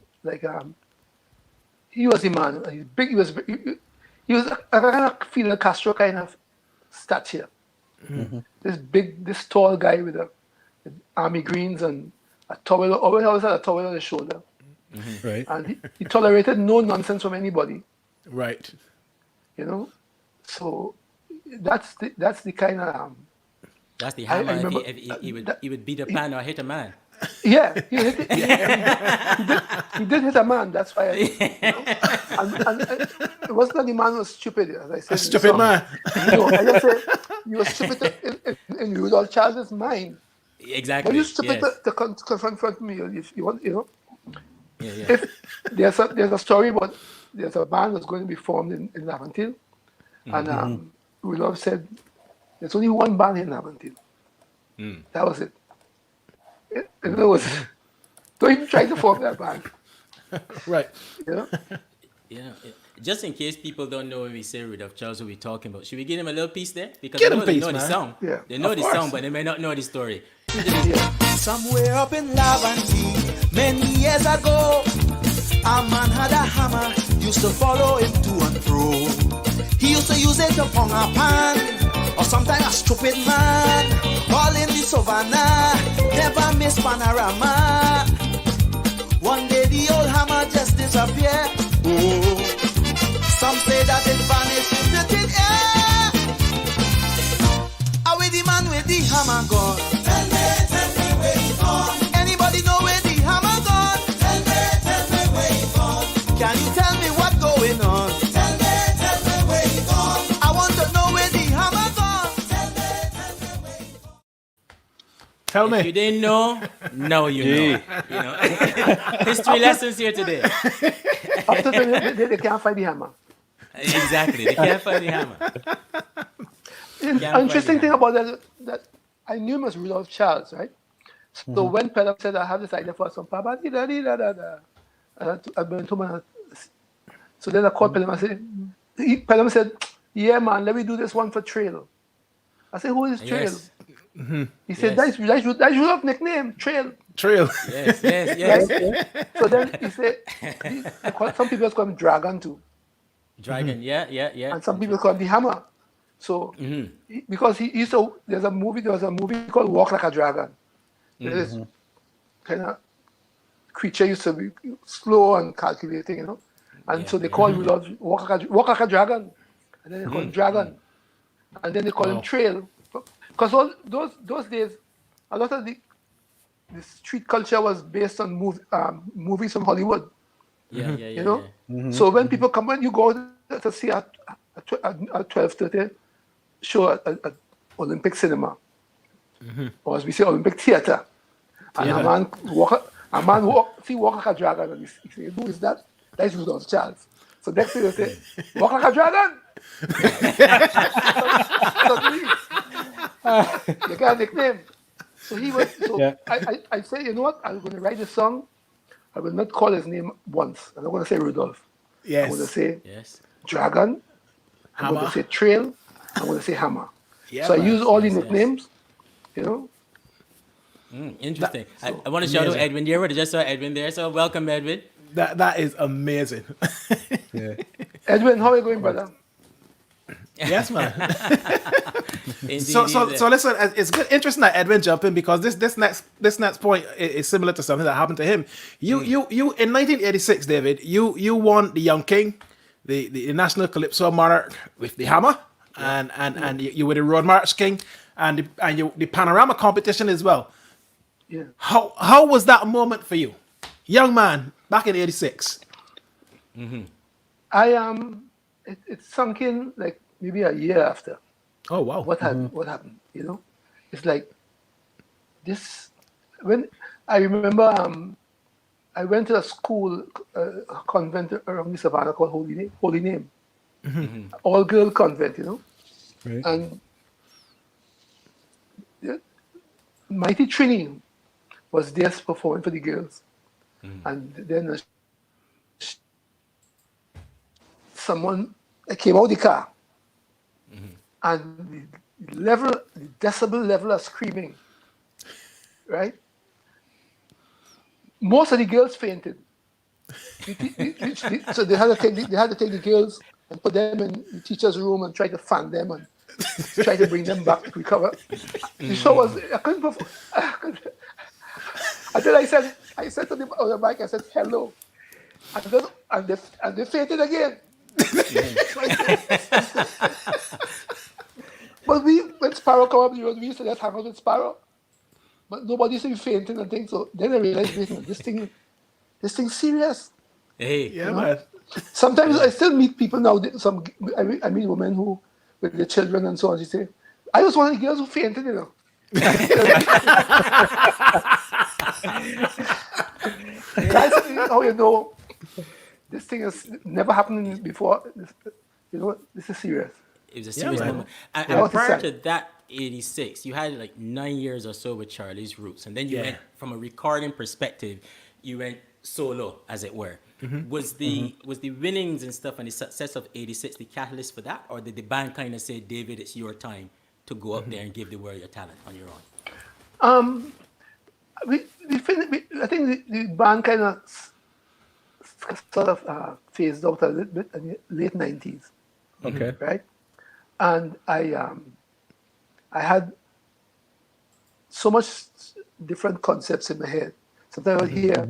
he was a man. He's big. He was a kind of Fidel Castro kind of stature. This tall guy with army greens and a towel. Always had a towel on his shoulder. Right. And he tolerated no nonsense from anybody. Right. So that's the kind of That's the I hammer. remember He would beat a pan or hit a man. he did hit a man. That's why. And it wasn't the man was stupid, as I said. A stupid man. No, I just say you were stupid in Rudolph Charles's mind. Exactly. But you stupid yes. to confront me if you want, Yeah. If there's a story about there's a band that's going to be formed in Laventille, and Rudolph said there's only one band in Laventille. That was it. In other words, don't even try to form that band. Right. Yeah. Just in case people don't know when we say Rudolph Charles, what we're talking about, should we give him a little piece there? Because Get I him know they piece, know the man. song. Yeah. They know Of the course. song, but they may not know the story. Somewhere up in Laventille, many years ago, a man had a hammer, used to follow him to and fro. He used to use it to pong a pan, or sometimes a stupid man, all in the savannah, never miss panorama. One day the old hammer just disappeared. Oh, some say that it vanished into thin air. Away the man with the hammer gone. Tell If you me. didn't know, now you know. You know, history lessons here today. Up to they can't find the hammer. Exactly. They can't find the hammer. An Can't find interesting the thing hammer. about that I knew him as Rudolph Charles, right? So when Pelham said, I have this idea for some papa, I went to my, so then I called Pelham. I said, Pelham said, yeah, man, let me do this one for Trail. I said, who is Trail? Yes. He said, Yes. that's Rudolph's nickname, Trail. Trail. Yes. Yes. Yes. Right? So then he said, some people call him Dragon too. Dragon. Yeah. Yeah. Yeah. And some people call him the Hammer. So because he used to, there was a movie called Walk Like a Dragon. This kind of creature used to be slow and calculating, you know. And so they call Rudolph Walk Like a Dragon. And then they call him Dragon. And then they call him Trail. Because all those days, a lot of the street culture was based on movies from Hollywood. Yeah. You know. So when people come, when you go to see a 12:30 show at Olympic Cinema, or as we say, Olympic Theatre, and a man walk like a dragon, and he say, "Who is that?" That's Rudolph Charles. So next thing they say, "Walk like a dragon." You got a nickname. So he was. So I say, you know what? I'm going to write a song. I will not call his name once. I'm not going to say Rudolph. I'm going to say Dragon. I'm going to say Trail. I'm going to say Hammer. So I use all the nicknames, you know. Interesting. I want to shout out Edwin here. I just saw Edwin there. So welcome, Edwin. That is amazing. Edwin, how are you going, brother? Yes, man. Indeed, So listen, it's good, interesting that Edwin jumped in because this next point is similar to something that happened to him. You in 1986, David, you won the Young King, the National Calypso Monarch with the Hammer, and you were the Road March King, and the Panorama competition as well. Yeah. How was that moment for you, young man, back in '86? It sunk in like maybe a year after. Oh wow! What happened? You know, it's like this. When I remember, I went to a school, a convent around the Savannah called Holy Name, all girl convent. You know, Right. and Mighty Trini was there performing for the girls, and then someone came out of the car, and the decibel level of screaming, right? Most of the girls fainted. So they had to take the girls and put them in the teacher's room and try to fan them and try to bring them back to recover. The show was, I couldn't perform. Until I said to them on the mic, I said hello, and they fainted again. But when Sparrow come up the road, we used to just hang out with Sparrow, but nobody used to be fainting and things. So then I realized, wait a minute, this thing's serious. Hey. Yeah, man. Sometimes I still meet people now. I meet women who, with their children and so on. She say, "I was one of the girls who fainted," you know. That's how you know this thing has never happened before. You know, this is serious. It was a serious man. moment. And Yeah. prior to that, 86, you had like 9 years or so with Charlie's Roots. And then you went, from a recording perspective, you went solo, as it were. Was the winnings and stuff and the success of 86 the catalyst for that? Or did the band kind of say, David, it's your time to go up there and give the world your talent on your own? I think the band kind of sort of phased out a little bit in the late 90s. Okay. Right? And I had so much different concepts in my head. Sometimes I would hear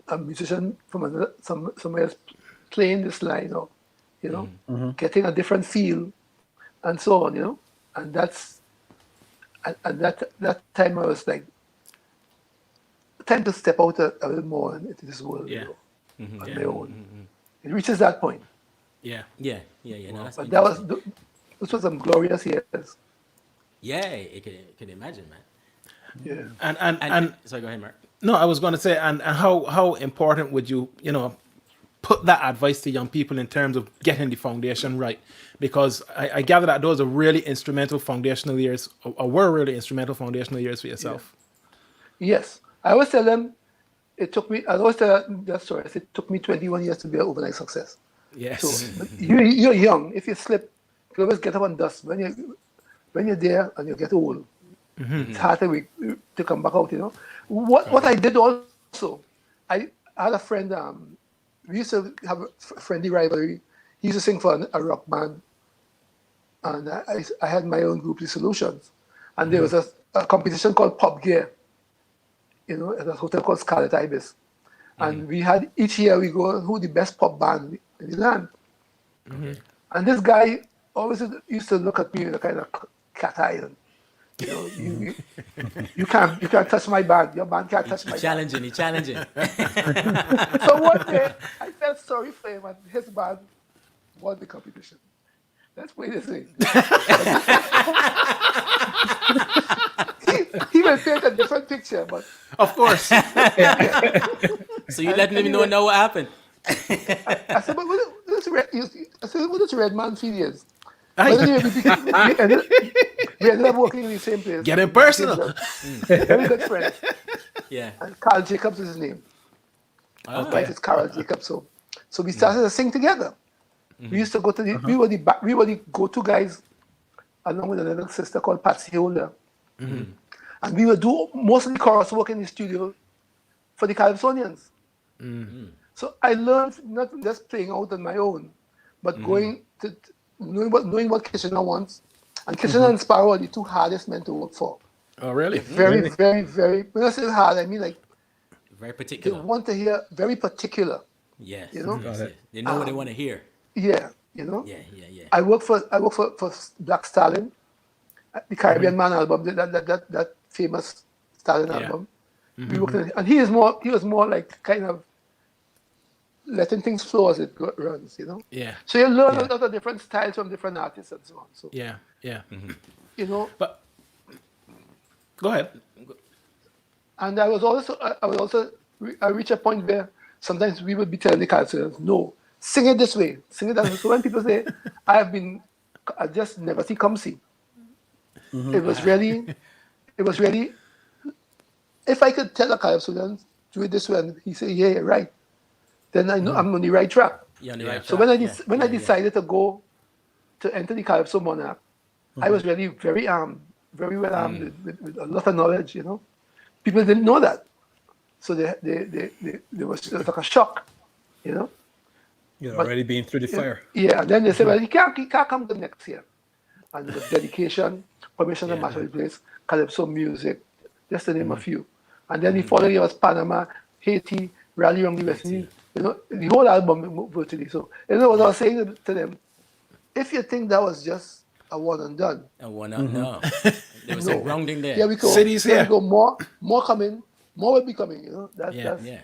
a musician from somewhere else playing this line, or you know, getting a different feel, and so on, you know. And that's at that time I was like, time to step out a little more into this world, you know, on my own. It reaches that point. Yeah. No, that's But interesting. this was some glorious years. Yeah, I can imagine, man. Yeah. And sorry, go ahead, Mark. no, I was going to say, and how important would you, put that advice to young people in terms of getting the foundation right? Because I gather that those are really instrumental foundational years, or were really instrumental foundational years for yourself. Yes. I always tell them, I always tell that story. I said, it took me 21 years to be an overnight success. Yes. So you're young. If you slip, you always get up and dust. When you're there and you get old, it's hard to come back out, What I did also, I had a friend, we used to have a friendly rivalry. He used to sing for a rock band. And I had my own group, The Solutions. And there was a competition called Pub Gear, at a hotel called Scarlet Ibis. And we had, each year we go, who the best pop band in the land. And this guy always used to look at me with a kind of cat eye. And, you can't touch my band. Your band can't touch my He's challenging. band. So one day, I felt sorry for him, and his band won the competition. Let's put it this way. he will paint a different picture, but Of course. So you letting him know now what happened? I said, but what does Red Man feel is? Aye. We ended up working in the same place. Getting personal. Very good friends. Yeah. And Carl Jacobs is his name. His Okay. wife is Carol Jacobs. So we started to sing together. We used to go to we were the go-to guys, along with another sister called Patsy Holder. And we would do mostly chorus work in the studio for the Calypsonians. So I learned not just playing out on my own, but going to knowing what Kitchener wants. And Kitchener and Sparrow are the two hardest men to work for. Oh, really? Very, very, very. When I say hard, I mean like Very they particular. want to hear very particular. Yes. You know? Yes, yes. They know what they want to hear. Yeah, Yeah, yeah, yeah. I work for Black Stallion, the Caribbean Man album, that famous Stallion album. We worked on it, and he was more like kind of letting things flow as it runs, Yeah. So you learn a lot of different styles from different artists and so on. So Yeah. But Go ahead. and I reached a point where sometimes we would be telling the Calypsonians, no, sing it this way, sing it that way. So when people say, I just never see come see. It was really, if I could tell a Calypsonian, do it this way, and he say, yeah, right, then I know I'm on the right track. You're on the right So track. when I decided to enter the Calypso Monarch, I was really very well armed with a lot of knowledge, People didn't know that. So there was like a shock, You're already been through the fire. Yeah, and then they said, well, he can't come to next year. And with dedication, permission to master the place, Calypso music, just to name a few. And then the following year was Panama, Haiti, Rally Around the West Indies, the whole album virtually. So, what I was saying to them, if you think that was just a one and done, And one up, no. There was a grounding there. here we go. Cities here here. we go. More coming, more will be coming. Yeah. Yeah.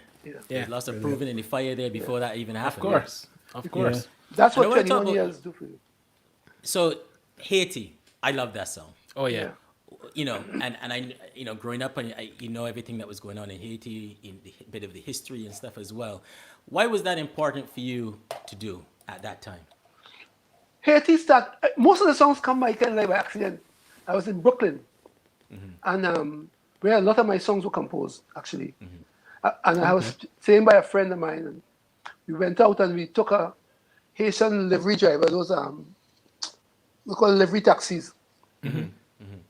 There's lots of proving in the fire there before that even Of happened. course. Of course. That's And I what wanna talk 21 about- years do for you. So Haiti, I love that song. Oh, yeah. And I, growing up, and everything that was going on in Haiti, in the bit of the history and stuff as well. Why was that important for you to do at that time? Haiti most of the songs come by kind of like by accident. I was in Brooklyn, and where a lot of my songs were composed, actually. And I was staying by a friend of mine, and we went out and we took a Haitian livery driver, those we call livery taxis.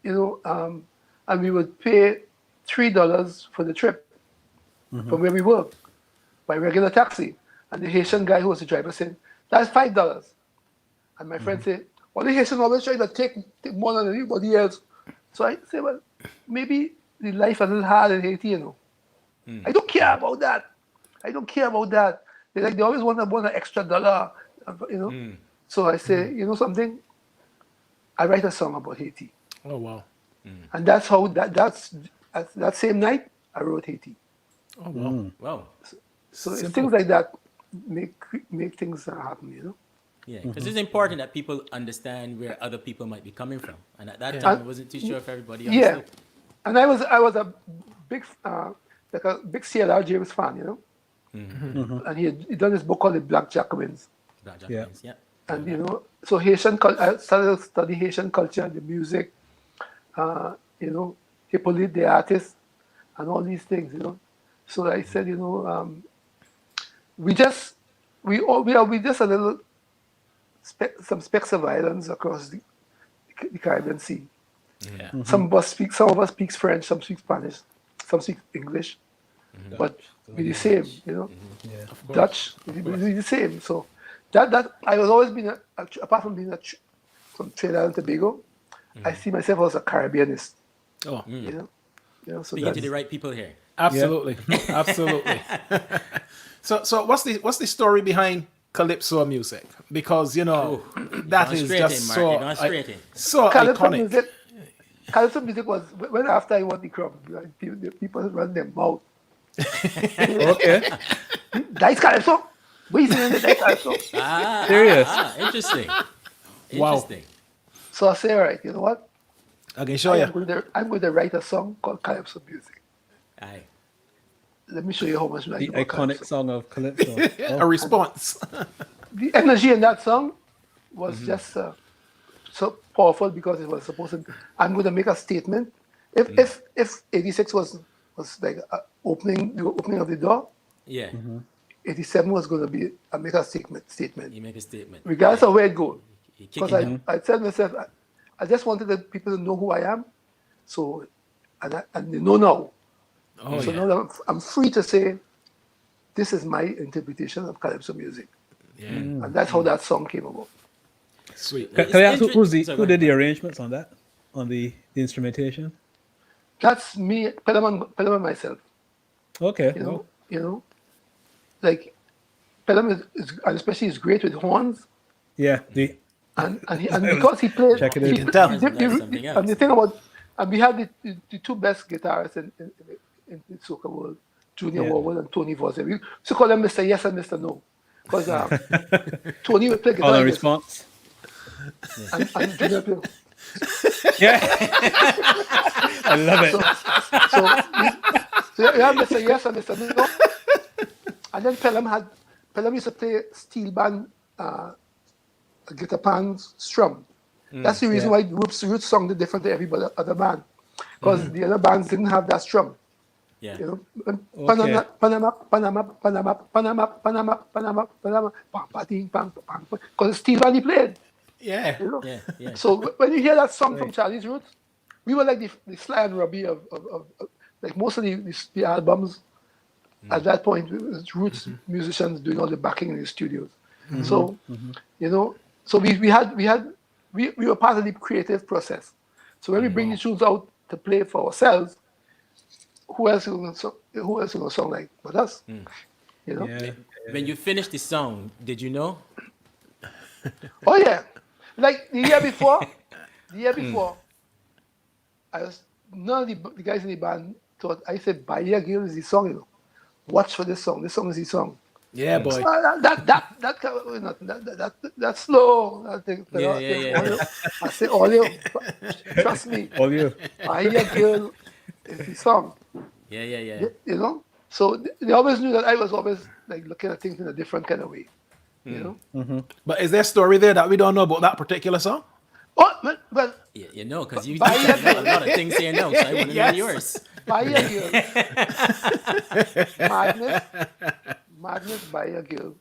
And we would pay $3 for the trip from where we were by regular taxi. And the Haitian guy who was the driver said, that's $5. And my friend said, well, the Haitian always try to take more than anybody else. So I said, well, maybe the life a little hard in Haiti, I don't care about that. They always want an extra dollar, So I say, something? I write a song about Haiti. Oh, wow. And that's how, that same night, I wrote Haiti. Oh, wow. Wow. So it's things like that make things happen, Yeah, because it's important that people understand where other people might be coming from. And at that time, I wasn't too sure if everybody understood. And I was a big like a big CLR James fan, you know. And he done this book called The Black Jacobins. Black Yeah. Japanese, yeah. And you know, so I started to study Haitian culture, the music, you know, Hippolyte, the artist, and all these things, you know. So I said, you know, we just a little some specks of islands across the Caribbean Sea. Yeah. Some of us speaks French, some speak Spanish, some speak English, but we're the same, you know. Yeah. Dutch, we're the same. So that I was always been apart from being from Trinidad and Tobago, I see myself as a Caribbeanist, Oh, you know. So Speaking to that's, the right people here. absolutely, absolutely. So what's the story behind calypso music? Because you know that Going is straight just in, Mark. so You're going straight in. so Calypso iconic. music. Calypso music was when after I won the crop, like, people run their mouth. Okay. Dice Calypso. We sing the Dice Calypso. Serious. Interesting. Wow. Interesting. So I say, all right, you know what? I can show you. I'm going to write a song called Calypso Music. Aye. Let me show you how much I The know about iconic Calypso. song of Calypso. A response. The energy in that song was just so powerful because it was supposed to. I'm going to make a statement. If 86 was like the opening of the door, Yeah. 87 was going to be make a statement, You make a statement. regardless of where it goes. You kick Because it down. I said to myself, I just wanted the people to know who I am, so and they know now. Oh, So yeah. now that I'm free to say, this is my interpretation of calypso music, and that's how that song came about. Sweet. Can I ask Sorry, who did the arrangements on that? On the instrumentation? That's me, Pelham and myself. Okay. You know, like Pelham is and especially is great with horns, Yeah. and because he played, Check it out. he, You can tell. he That's something else. and the thing about, and we had the two best guitarists in the soca world, Junior Yeah. Warwell and Tony Voss. We used to call them Mr. Yes and Mr. No, because Tony would play Call guitar and like this, response. and Junior play. Yeah. I love it. So you have Mr. Yes and Mr. No. And then Pelham used to play steel band guitar pan strum. That's the reason yeah. why Roots sounded different to every other band. Because the other bands didn't have that strum. Yeah. You know? Okay. Panama, pam, pa, ting, pam, pam, because it's steel band he played. Yeah. You know? Yeah. Yeah. So when you hear that song from Charlie's Roots, we were like the Sly and Robbie of like most of the albums at that point. It was Roots musicians doing all the backing in the studios. So you know, so we were part of the creative process. So when we bring the tunes out to play for ourselves, who else is gonna song like but us? You know? Yeah. When you finished the song, did you know? Oh yeah, like the year before, none of the guys in the band thought. I said, "Bahia Girl is the song, you know. Watch for this song. This song is the song." Yeah, boy. That's slow. Yeah. I say, audio. Trust me, All you. Bahia Girl is the song. Yeah. You know. So they always knew that I was always like looking at things in a different kind of way. You know. But is there a story there that we don't know about that particular song? Oh, well, Yeah, you know, because you Bahia said a lot of things here now, so I want to know Yes. yours. Bahia Girl. Madness, Bahia Girl.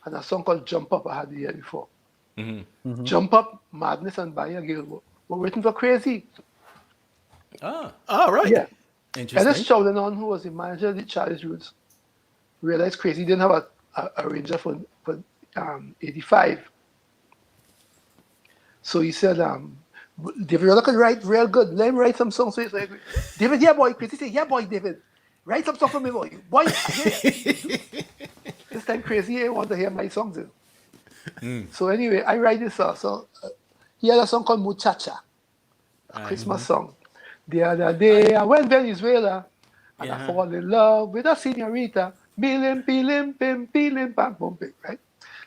And a song called Jump Up I had the year before. Jump Up, Madness, and Bahia Girl were written for Crazy. Oh, All right. Yeah. Ellis interesting. Chowdenon, who was the manager of the Charlie's Roots, realized Crazy didn't have a arranger for 85. So he said, David Rudder could write real good. Let him write some songs. So he's like, David, yeah, boy. Crazy said, yeah, boy, David. Write some songs for me, boy. Boy, this time Crazy I want to hear my songs. So anyway, I write this song. So he had a song called Muchacha, a Christmas song. The other day I went to Venezuela and I fall in love with a señorita. Pilim, pim, pilim, pam, pum, pim, right?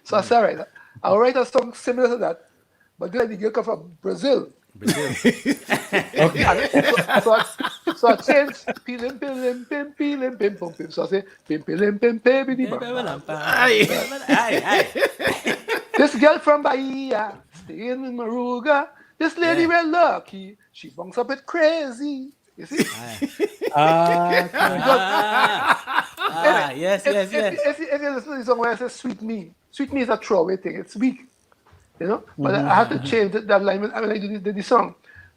So I said, all right, I'll write a song similar to that, but then the girl come from Brazil. Brazil. So I changed pilim pilim pim pilim pim pum pim. So I say pim pilim pim pim bam. Aye. This girl from Bahia, staying in Maruga. This lady real lucky. She bunks up it crazy. You see? Yes. If you listen to the song where I say sweet me is a throwaway thing. It's weak. You know? But I have to change that line when I do the song.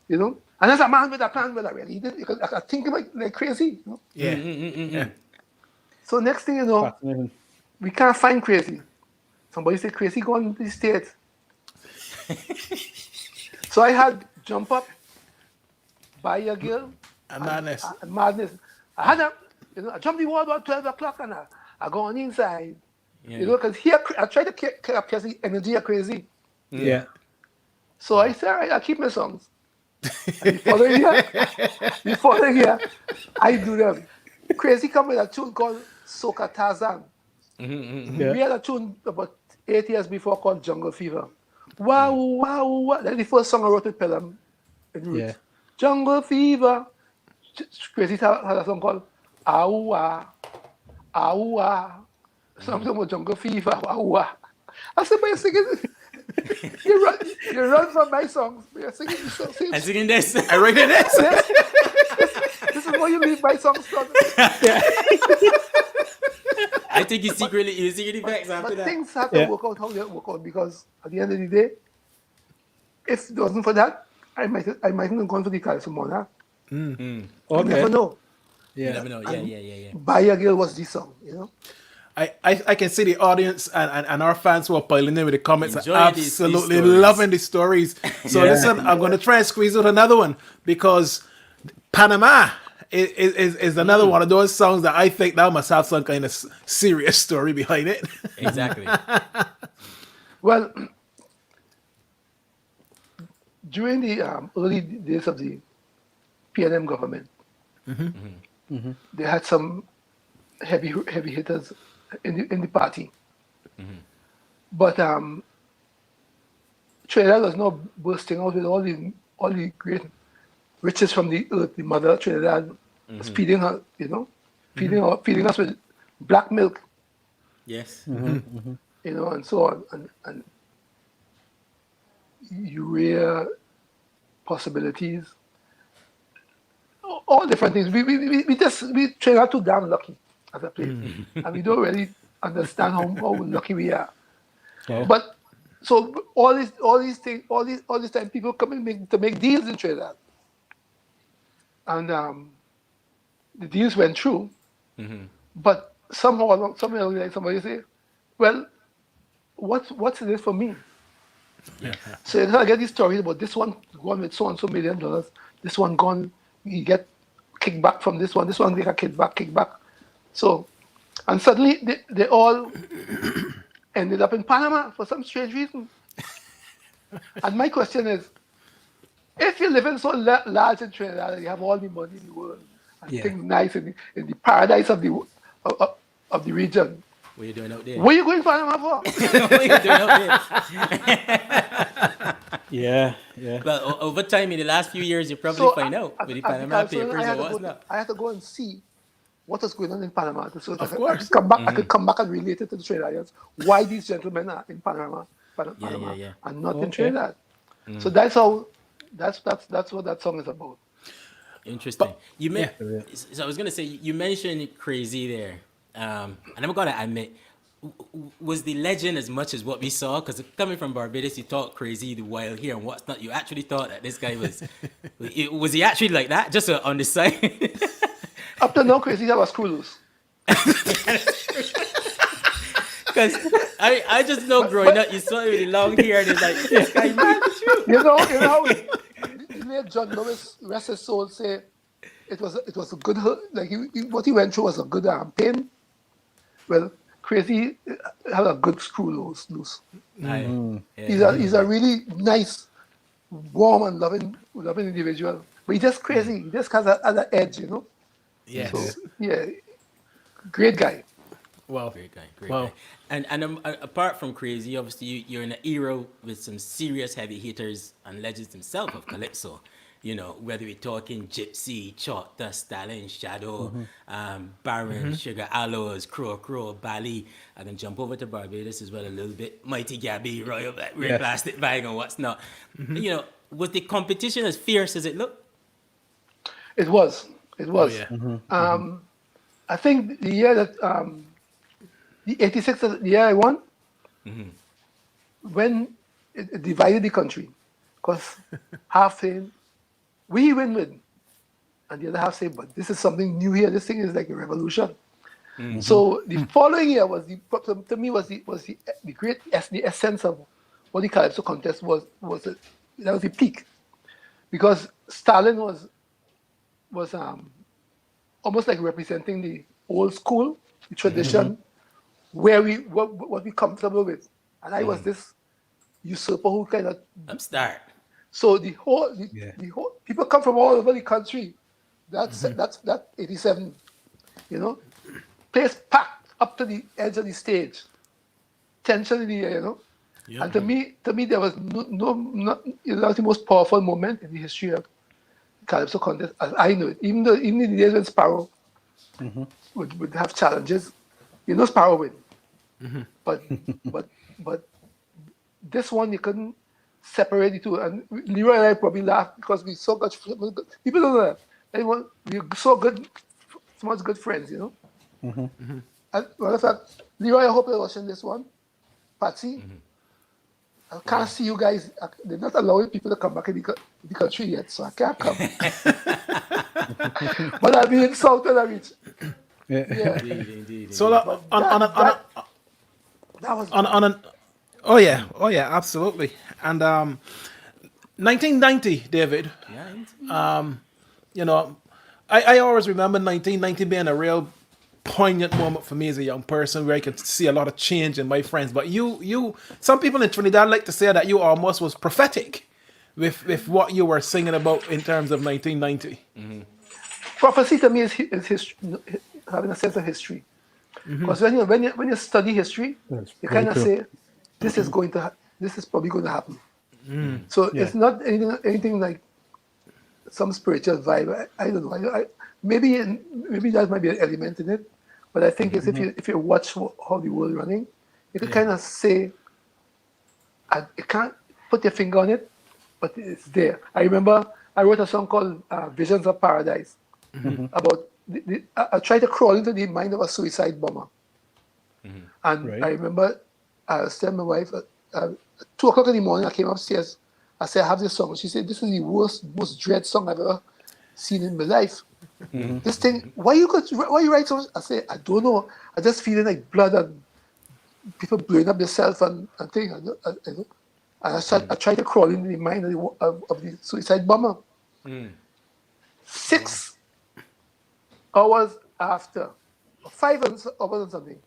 You know? And as a man with a plan, well, I really did. Because I think like crazy. You know? Yeah. So next thing you know, Fascinating. we can't find crazy. Somebody say crazy gone to the States. So I had jump up, buy a girl, And madness. madness. I had I jumped the wall about 12 o'clock and I go on inside. Yeah. You know, because here I try to capture the energy of crazy. Yeah. So I said, all right, I'll keep my songs. And the following year, I do them. Crazy come with a tune called Soca Tarzan. We had a tune about 8 years before called Jungle Fever. Wow, wow, wow. That's the first song I wrote with Pelham in Roots. Yeah. Jungle Fever. Crazy had a song called Aua, Aua. Something about Jungle Fever, Aua. I said, but you're singing, you run from my songs, but you're singing the song. I'm singing this. I write it this. This is why you leave my songs from. I think you secretly vexed after But that. things have to work out how they work out, because at the end of the day, if it wasn't for that, I might have gone for the calypso monarch. You never know. You Yeah. never know. Yeah. Buy a Girl was the song, you know. I can see the audience and our fans who are piling in with the comments are Enjoying these absolutely stories. loving the stories. So listen, I'm going to try and squeeze out another one, because Panama is another one of those songs that I think that must have some kind of serious story behind it. Exactly. Well, during the early days of the PNM government, they had some heavy hitters in the party. But Trinidad was now bursting out with all the great riches from the earth. The mother Trinidad was feeding her, you know, feeding us with black milk, Yes. you know, and so on, and urea possibilities, all different things. We Trinidad too damn lucky as a place, and we don't really understand how lucky we are. Yeah. But so all these things, all this time, people come in to make deals in Trinidad, and the deals went through. But somehow, like somebody say, well, what's in it for me? So you gotta get these stories about this one gone with so and so $1 million, this one gone, you get kickback from this one they got kickback. So, and suddenly they all ended up in Panama for some strange reason. And my question is, if you live in so large in Trinidad, you have all the money in the world, and things nice in the paradise of the region, What are you doing out there? what are you going to Panama for? What are you doing out there? Yeah. Well, over time, in the last few years, you probably find out with the Panama Papers or what's not. I had to go and see what was going on in Panama. So I course. could come back and relate it to the Trinidadians. Why these gentlemen are in Panama Yeah. and not in Okay. Trinidad. So that's what that song is about. Interesting. So I was gonna say, you mentioned Crazy there, and I'm gonna admit, was the legend as much as what we saw? Because coming from Barbados, you thought Crazy the wild here and what's not. You actually thought that this guy was he actually like that, just on the side? Up to now, Crazy was screw loose. Because I just know growing up, you saw him with the long hair and it's like, this guy mad with you. You know how the late John Lewis, rest his soul, say it was a good, like what he went through was a good pain. Well, Crazy had a good screw loose. He's a really nice, warm and loving individual. But he's just crazy. He just has an edge, you know. Yes. So, yeah, great guy. Wow. Great guy, great Wow. guy. And apart from crazy, obviously you're in an era with some serious heavy hitters and legends themselves of calypso. You know, whether we're talking Gypsy, Chota, Stalin, Shadow, Baron, Sugar Aloes, Crow, Bali. I can jump over to Barbados as well a little bit. Mighty Gabby, Royal Black, Red Yes. Plastic Bag, and what's not. You know, was the competition as fierce as it looked? It was. It Oh was. yeah. I think the year that the '86, the year I won, when it divided the country, because half saying we win, and the other half say, but this is something new here. This thing is like a revolution. So the following year was to me was the essence of what the calypso contest was. That was the peak, because Stalin was almost like representing the old school, the tradition, where what we comfortable with, and I was this usurper who kind of. Upstart. So the whole people come from all over the country. That's 87, place packed up to the edge of the stage, tension in the air, Yeah. And to me, there was that was the most powerful moment in the history of calypso contest as I know it. Even in the days when Sparrow would have challenges, Sparrow win. But this one you couldn't separate the two. And Leroy and I probably laughed because we so much people don't know that. We're so much good friends, And matter of fact, Leroy, I hope you're watching this one. Patsy, I can't see you guys. They're not allowing people to come back in the country yet, so I can't come. But I'll be insulted at it. Yeah. Indeed. So That was oh yeah, absolutely. And 1990, David. Yeah, I always remember 1990 being a real poignant moment for me as a young person, where I could see a lot of change in my friends. But some people in Trinidad like to say that you almost was prophetic with what you were singing about in terms of 1990. prophecy to me is history, having a sense of history. Because when you study history, That's you very kind of true. say, this is probably going to happen. So it's not anything like some spiritual vibe. I don't know. Maybe that might be an element in it, but I think it's if you watch how the world running, you can kind of say, you can't put your finger on it, but it's there. I remember I wrote a song called Visions of Paradise about I tried to crawl into the mind of a suicide bomber. And Right. I remember I was telling my wife at 2 o'clock in the morning, I came upstairs. I said, I have this song. She said, this is the worst, most dread song I've ever seen in my life. This thing, why you write so much? I said, I don't know. I just feeling like blood and people blowing up themselves and things. And I tried to crawl into the mind of the suicide bomber. 6 hours after, 5 hours and something,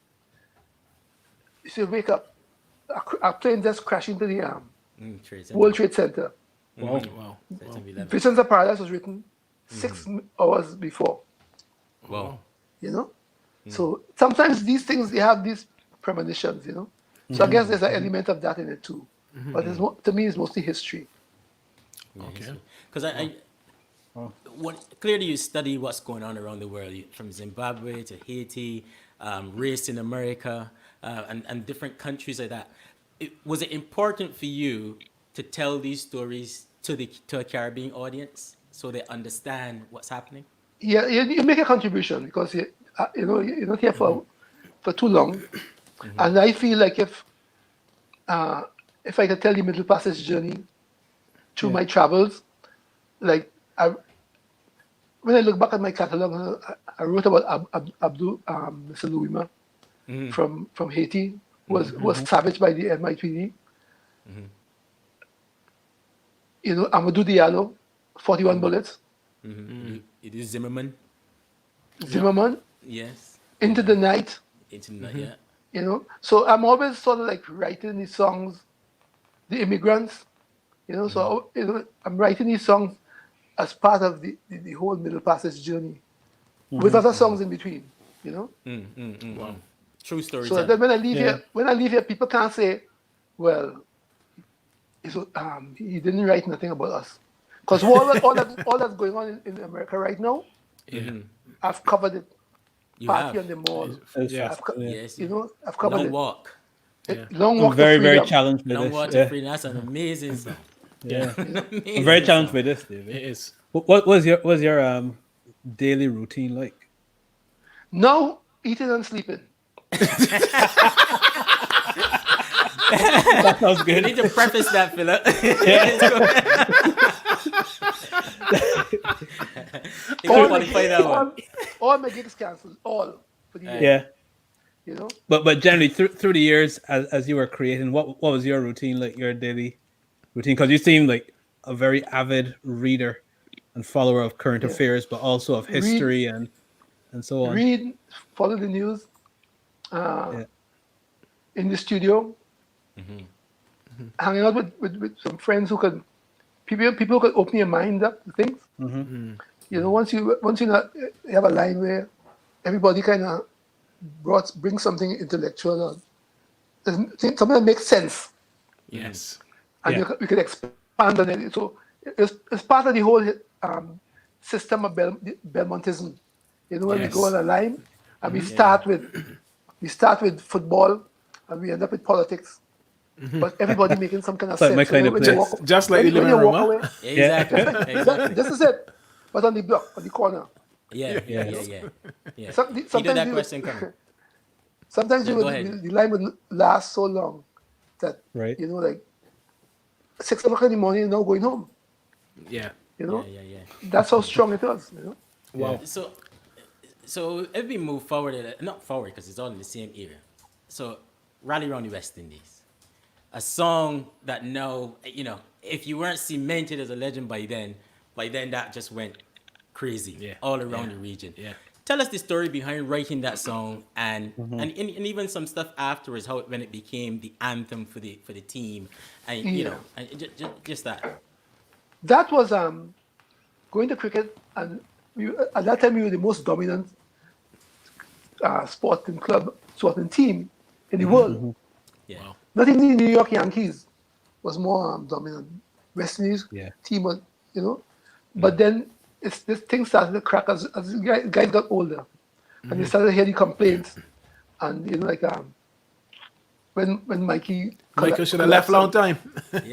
you should wake up. A plane just crashed into the World Trade Center. Wow. Wow. Visions of Paradise was written 6 hours before. Wow. So sometimes these things, they have these premonitions, So I guess there's an element of that in it too. But to me, it's mostly history. Okay. Because clearly you study what's going on around the world, from Zimbabwe to Haiti, race in America, and different countries like that. Was it important for you to tell these stories to a Caribbean audience so they understand what's happening? Yeah, you make a contribution because you're not here for too long, and I feel like if I could tell the Middle Passage journey through my travels, like when I look back at my catalog, I wrote about Abdul Salouima from Haiti, was savaged by the NYPD. Amadou Diallo, 41 bullets. It is Zimmerman. Zimmerman, Yes. Into the Night. Yeah. So I'm always sort of like writing these songs, the immigrants, so I'm writing these songs as part of the whole Middle Passage journey, with other songs in between, Wow. True story. So that when I leave here, people can't say, well, he didn't write nothing about us. Because all that's going on in America right now, I've covered it. You Party have. on the mall. Yeah. Yes. I've covered Long it. walk. Long I'm walk very, to very freedom. challenged by Long this. walk Yeah. to freedom. That's an amazing song. Yeah. Amazing I'm very challenged song. by this, David. It is. What was your daily routine like? Now, eating and sleeping. That sounds You good. need to preface that, Philip. You can qualify that one. All my gigs cancelled. All for the year. Yeah. You know? But generally through the years as you were creating, what was your routine like, your daily routine? Because you seem like a very avid reader and follower of current affairs, but also of history and so on. Read, follow the news. In the studio, hanging out with some friends who could people who could open your mind up to things. You know, once you have a line where everybody kind of brings something intellectual or something that makes sense, Yes. and we could expand on it. So it's part of the whole system of Belmontism. You know, when we go on a line and we start with football and we end up with politics, but everybody making some kind of Like sense. my kind of when you place. walk, Just like when the living you room, walk huh? away, Exactly. this is it. But on the block, on the corner. Yeah. Sometimes You did that question coming. Sometimes go ahead. the line would last so long that Right. you know, like 6 o'clock in the morning, you're now going home. Yeah. You know, Yeah. that's how strong it was. You know, Wow. So if we move forward, not forward because it's all in the same era. So Rally Around the West Indies, a song that now, you know, if you weren't cemented as a legend by then that just went crazy all around the region. Yeah. Tell us the story behind writing that song and even some stuff afterwards, when it became the anthem for the team, and you know, and just that. that was going to cricket, and at that time we were the most dominant sporting team in the world. Yeah. Wow. Not even the New York Yankees was more dominant. West Indies team was, you know. But then this thing started to crack as the guys got older, and they started to hear the complaints, and you know, like when Mikey Michael should have left a long time.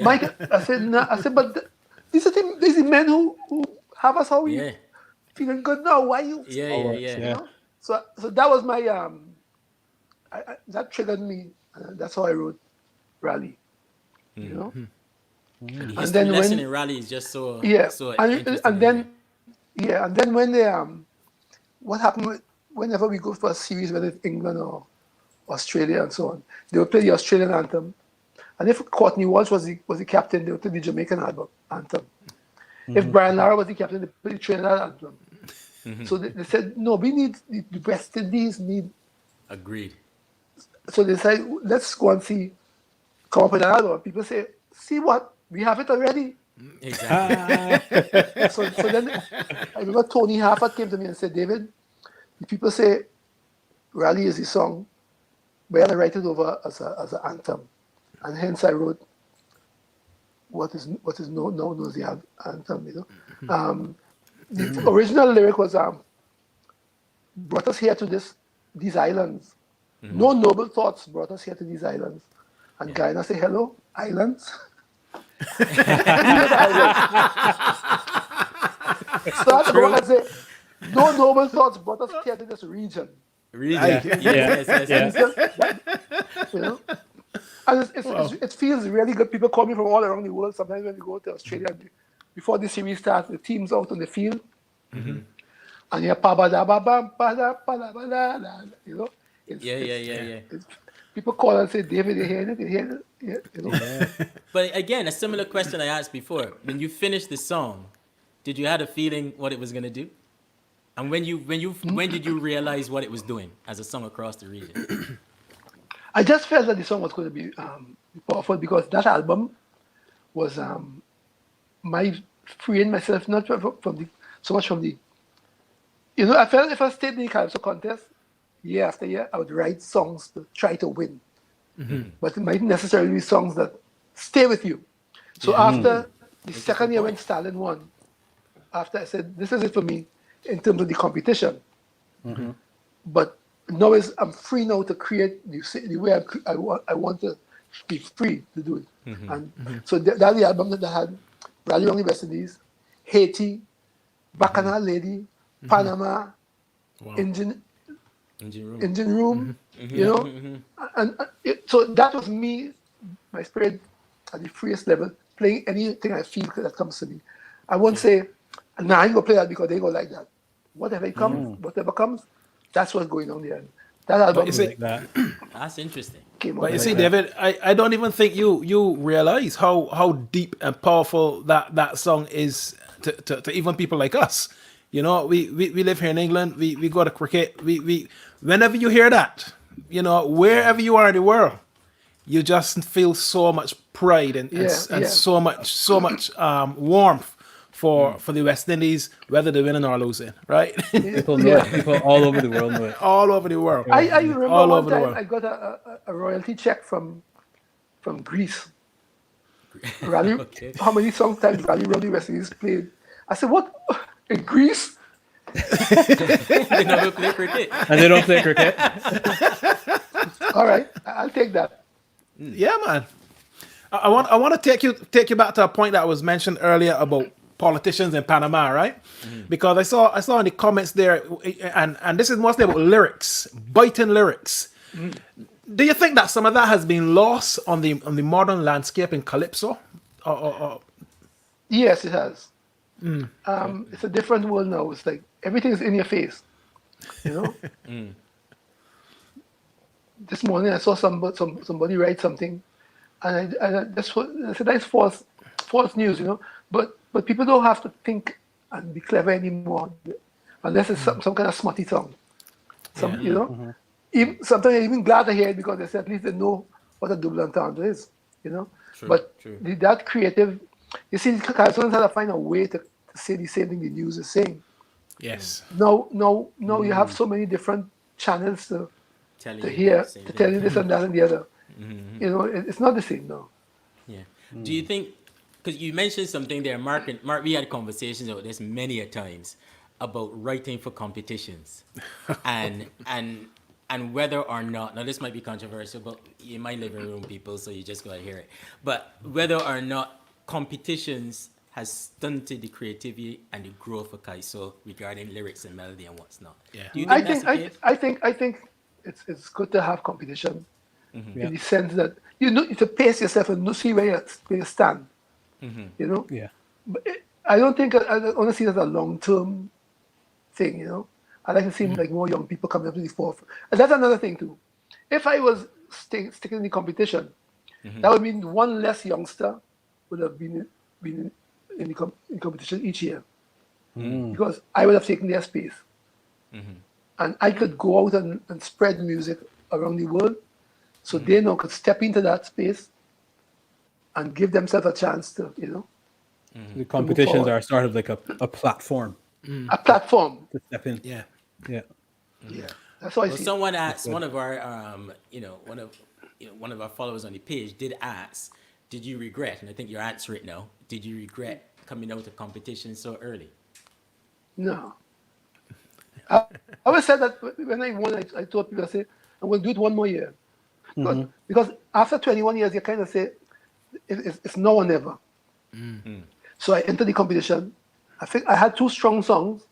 Mike, I said, but these are the men who have us how we feeling good now. Why you? Yeah. You know? So that was my that triggered me. That's how I wrote Rally. You know. The And then lesson when in Rally is just so and then when they what happened whenever we go for a series, whether it's England or Australia and so on, they would play the Australian anthem, and if Courtney Walsh was the captain, they would play the Jamaican anthem. If Brian Lara was the captain, they played the Trinidad anthem. So they said, no, we need the West Indies need. Agreed. So they said, let's go and come up with an album. People say, see what? We have it already. Exactly. So then I remember Tony Harford came to me and said, David, the people say Rally is the song, but I write it over as an anthem. And hence I wrote what is known as the anthem, you know. The original lyric was brought us here to these islands. No noble thoughts brought us here to these islands. And Guyana say, hello, islands. So I go and say, no noble thoughts brought us here to this region. Yes. You know? And it feels really good. People call me from all around the world. Sometimes when we go to Australia, before the series starts, the team's out on the field. And you're you know? It's, people call and say, David, you hear it? You hear it? Yeah, you know? But again, a similar question I asked before. When you finished the song, did you have a feeling what it was gonna do? And when did you realize what it was doing as a song across the region? I just felt that the song was going to be powerful because that album was my freeing myself, not so much from the. You know, I felt if I stayed in the calypso contest, year after year, I would write songs to try to win. But it might necessarily be songs that stay with you. So after the second year when Stalin won, after I said, this is it for me in terms of the competition. But now I'm free now to create the way I want to be free to do it. And so that's the album that I had, Rally Around the West Indies, Haiti, Bacchanal Lady, Panama, Engine Room, you know. So that was me, my spirit at the freest level, playing anything I feel that comes to me. I won't say, nah, I ain't gonna play that because they go like that. Whatever comes, that's what's going on there. That album you see- Like that. That's interesting. came But out you like see, that. David, I don't even think you realize how deep and powerful that song is to even people like us. You know, we live here in England. We go to cricket. We whenever you hear that, you know, wherever you are in the world, you just feel so much pride and so much warmth for the West Indies, whether they're winning or losing, right? People know it. People all over the world know it. All over the world. I remember all one over the time world. I got a royalty check from Greece. Rally, Okay. how many songs times Rally Round the West Indies played? I said, what? In Greece? They never play cricket. And they don't play cricket. All right, I'll take that. Yeah, man. I want to take you back to a point that was mentioned earlier about politicians in Panama, right? Because I saw in the comments there, and this is mostly about lyrics, biting lyrics. Do you think that some of that has been lost on the modern landscape in calypso? Or Yes, it has. It's a different world now. It's like everything's in your face, you know. This morning I saw somebody write something, and I said that's false news, you know. But people don't have to think and be clever anymore, unless it's some kind of smutty song. You know. Sometimes I'm even glad to hear it because they say at least they know what a double entendre is, you know. But that creative, you see, someone has to find a way to say the same thing the news is saying. yes, No, you have so many different channels to hear, to tell you this and that and the other. You know, it's not the same now. Yeah. Do you think, because you mentioned something there, Mark, we had conversations about this many a times about writing for competitions and whether or not, now this might be controversial, but you might live in room people, so you just gotta hear it. But whether or not competitions has stunted the creativity and the growth of calypso regarding lyrics and melody and what's not. Yeah. Do you think that's the case? I think it's good to have competition in the sense that you know to pace yourself and see where you stand. You know. Yeah. But I don't think I want to see it as a long-term thing. You know, I like to see like more young people coming up to the forefront. And that's another thing too. If I was sticking in the competition, that would mean one less youngster would have been in competition each year because I would have taken their space. And I could go out and spread music around the world so they now could step into that space and give themselves a chance to, you know. The competitions forward. are sort of like a platform A platform. to step in. yeah. Yeah. Yeah. That's how I Well, see it. someone asked one of our, one of our followers on the page did ask, did you regret? And I think you answer it now. Did you regret coming out of competition so early? No. I always said that when I won, I told people, I say, I'm going to do it one more year. Because after 21 years, you kind of say, it's now or never. So I entered the competition. I think I had two strong songs.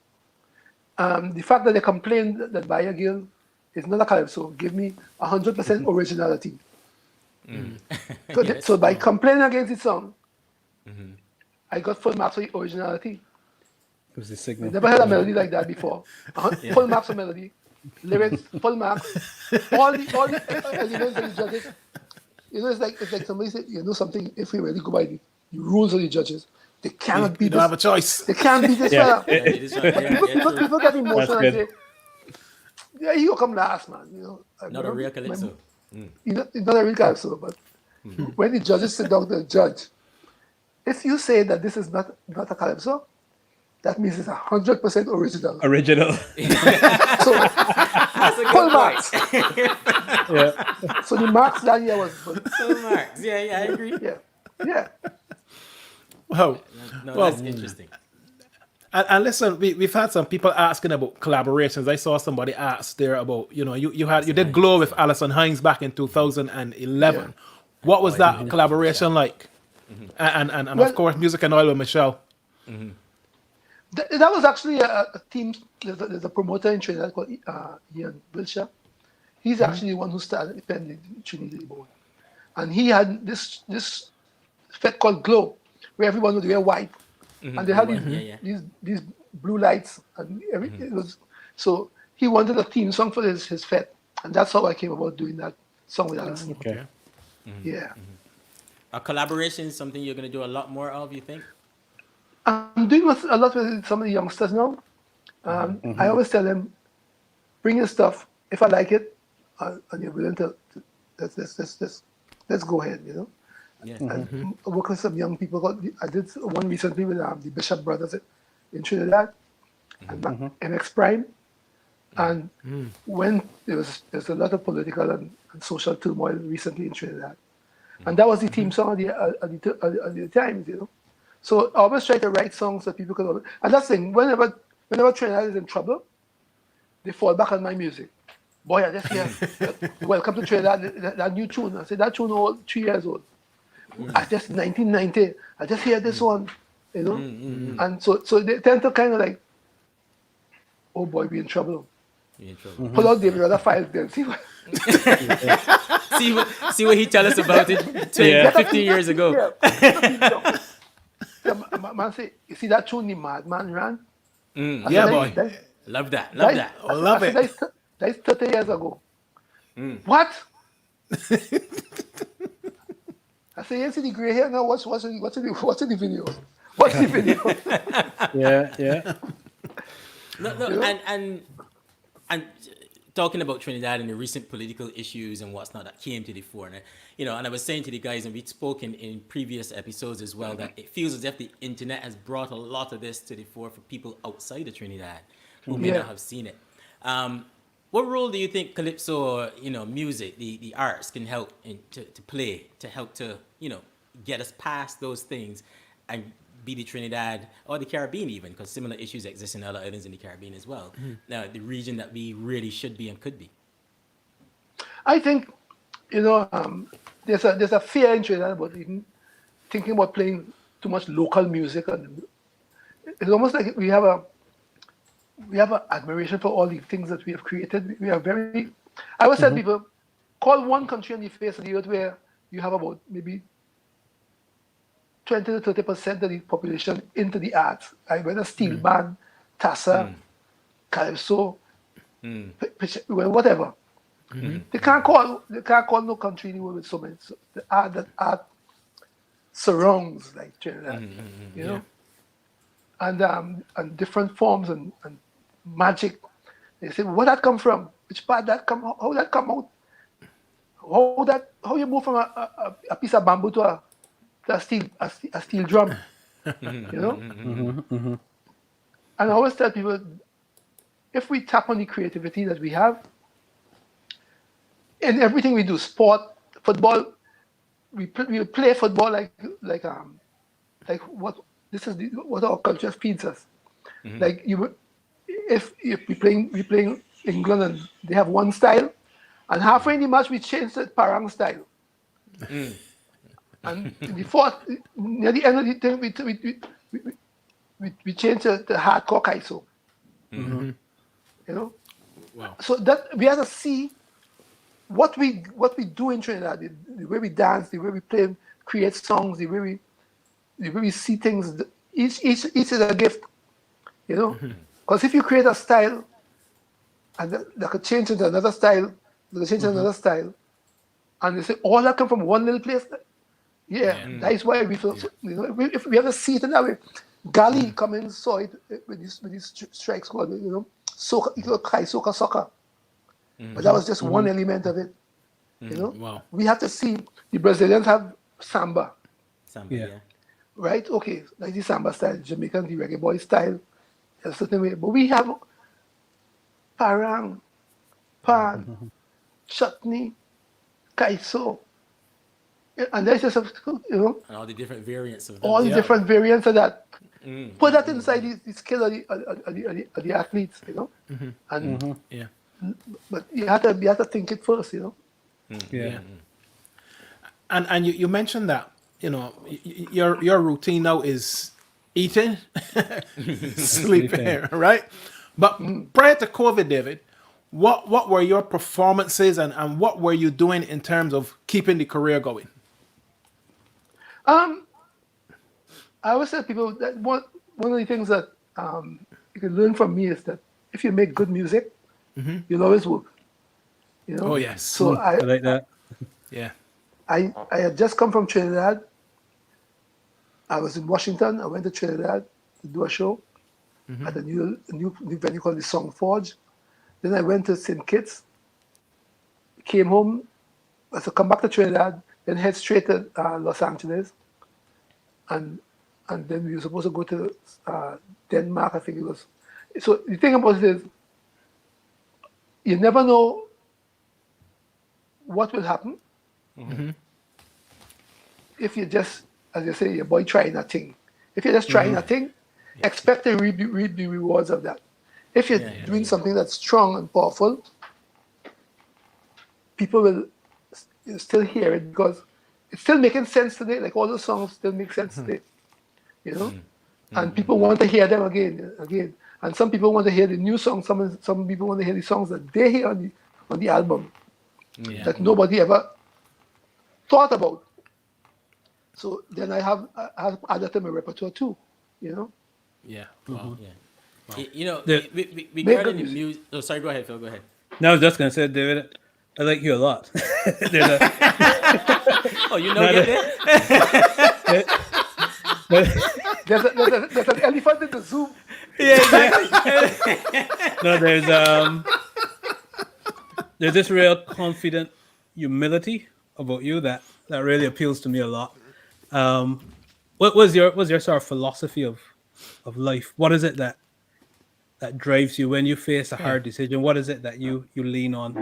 The fact that they complained that Bayer Gill is not a calypso gave me 100% originality. So by complaining against the song, I got full marks for the originality. It was the I signal. never heard a melody like that before. Full marks for melody, lyrics, full marks, all the elements of the judges. You know, it's like somebody said, you know something, if we really go by the rules of the judges, they cannot be You don't have a choice. They can't be this Yeah. fella. People get emotional and say, good. yeah, you come last, man. You know, Not a real calypso. It's not a real calypso, but when the judges sit down to judge, if you say that this is not a calypso, that means it's 100% original. Original. So That's a full good marks. point. Yeah. So the marks that year was full. Full marks. Yeah, I agree. Yeah. Wow. No, Well, that's interesting. And listen, we've had some people asking about collaborations. I saw somebody ask there about, you did Glow with Alison Hines back in 2011. Yeah. What was I that did. collaboration like? And Well- of course, Music and Oil with Michelle. That was actually a team. There's a promoter in Trinidad called Ian Wilshire. He's actually the one who started independent Trinidad Bone. And he had this fete called Glow, where everyone would wear white. And they had these blue lights and everything. It was, so he wanted a theme song for his fete. And that's how I came about doing that song with Alison. Okay. Yeah. A collaboration is something you're going to do a lot more of, you think? I'm doing a lot with some of the youngsters now. I always tell them, bring your stuff. If I like it, and you're willing to let's go ahead, Yeah. And I work with some young people. I did one recently with the Bishop Brothers in Trinidad, and MX Prime. And when there's a lot of political and social turmoil recently in Trinidad, and that was the theme song at the times, So I always try to write songs that people could. And that's the thing. Whenever Trinidad is in trouble, they fall back on my music. Boy, I just hear Welcome to Trinidad, that new tune. I said that tune old, 3 years old. I just 1990. I just hear this one, And so they tend to kind of like, oh boy, we in trouble. Pull out David Rudder files there. See what? see what he tell us about it 15 years ago. Man say, you see that tune, the Madman ran? Yeah, boy. Love that. I love it. That's 30 years ago. What? I say, you see the gray hair now? What's in the video? What's the video? Yeah. No, and talking about Trinidad and the recent political issues and what's not that came to the fore, and I was saying to the guys, and we'd spoken in previous episodes as well, that it feels as if the internet has brought a lot of this to the fore for people outside of Trinidad who may not have seen it. What role do you think calypso, or music, the arts, can help to play to help to get us past those things and be the Trinidad or the Caribbean even, because similar issues exist in other islands in the Caribbean as well. Now, the region that we really should be and could be. I think, there's a fear in Trinidad about even thinking about playing too much local music, and it's almost like we have an admiration for all the things that we have created. We are very. I always tell people, call one country on the face of the earth where you have about maybe 20 to 30% of the population into the arts. Whether steel band, tassa, calypso, whatever. They can't call no country in the world with so many. So the art surrounds like Trinidad, and different forms and magic. They say, where that come from? Which part that come? How that come out? How you move from a piece of bamboo to a steel drum? And I always tell people, if we tap on the creativity that we have in everything we do, sport, football, we play football like what what our culture feeds us. Like if we playing England and they have one style, and halfway in the match we change to Parang style. And near the end of the thing, we change to hardcore calypso. Wow. So that we have to see what we do in Trinidad, the way we dance, the way we play, create songs, the way we see things. Each is a gift, Because if you create a style, and that could change into another style, and they say all that come from one little place. That's why we feel. If we have to see it in that way, Gali come in saw it with these strikes called soca soccer, but that was just one element of it. Wow. We have to see the Brazilians have samba, Yeah. right? Okay, like the samba style, Jamaican the reggae boy style, a certain way. But we have parang, pan, chutney, kaiso. And that's just, And all the different variants of all those. the different variants of that. Put that inside the skill of the athletes, And Yeah. but you have to think it first, Yeah. And you mentioned that your routine now is eating, sleeping, right? But prior to COVID, David, what were your performances and what were you doing in terms of keeping the career going? I always tell people that one of the things that you can learn from me is that if you make good music, you'll always work. Oh yes. So I like that. Yeah. I had just come from Trinidad. I was in Washington. I went to Trinidad to do a show at a new venue called the Song Forge. Then I went to St. Kitts, came home, so come back to Trinidad, then head straight to Los Angeles, and then we were supposed to go to Denmark, I think it was. So the thing about it is, you never know what will happen if you just, as you say, your boy trying a thing. If you're just trying a thing, expect to reap the rewards of that. If you're doing something that's strong and powerful, people will still hear it because it's still making sense today. Like all those songs still make sense today, And people want to hear them again. And some people want to hear the new songs. Some people want to hear the songs that they hear on the album that nobody ever thought about. So then I have added to my repertoire too, Yeah. Wow. Yeah. The- Regarding the music. Oh, sorry. Go ahead, Phil. Go ahead. No, I was just gonna say, David, I like you a lot. There's a, Oh, you know, get there? There's an elephant in the zoo. no, there's this real confident humility about you that really appeals to me a lot. What was your sort of philosophy of life? What is it that drives you when you face a hard decision? What is it that you lean on?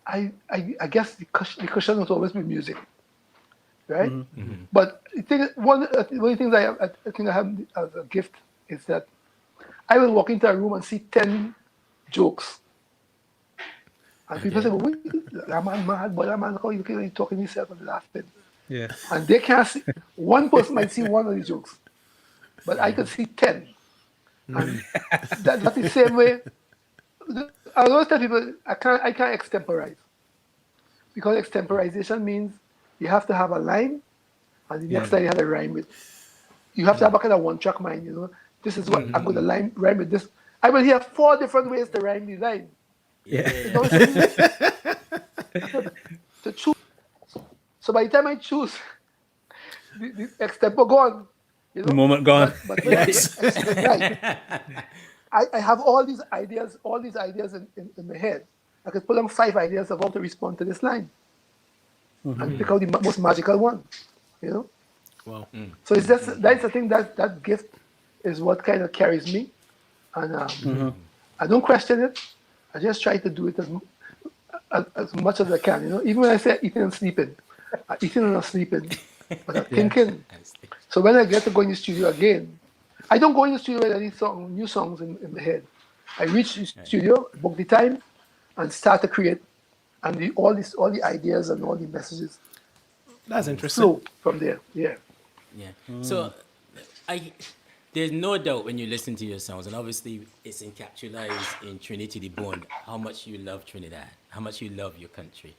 I guess the cushion has always been music, right? But the thing, one of the things I think I have as a gift is that I will walk into a room and see 10 jokes. And people say, well, that man mad, but that man, how you talking to yourself and laughing? Yeah. And they can't see, one person might see one of these jokes, but I could see 10. And that's the same way. I always tell people, I can't extemporize. Because extemporization means you have to have a line, and the next line you have to rhyme with. You have to have a kind of one-track mind, This is what I'm going to rhyme with this. I will hear 4 different ways to rhyme the line. Yeah. To choose. So by the time I choose, the extempo gone. The moment gone. But yes. Right. I have all these ideas in my head. I could pull on 5 ideas of how to respond to this line. And pick out the most magical one. Wow. So it's that's the thing that gift is what kind of carries me. And I don't question it. I just try to do it as much as I can. Even when I say eating and sleeping, I'm eating and not sleeping, but I'm thinking. So when I get to go in the studio again, I don't go in the studio with any new songs in my head. I reach the studio, book the time, and start to create, and all the ideas and all the messages That's interesting. flow from there. Yeah. Yeah. So, there's no doubt when you listen to your songs, and obviously it's encapsulated in Trinity the Bone, how much you love Trinidad, how much you love your country.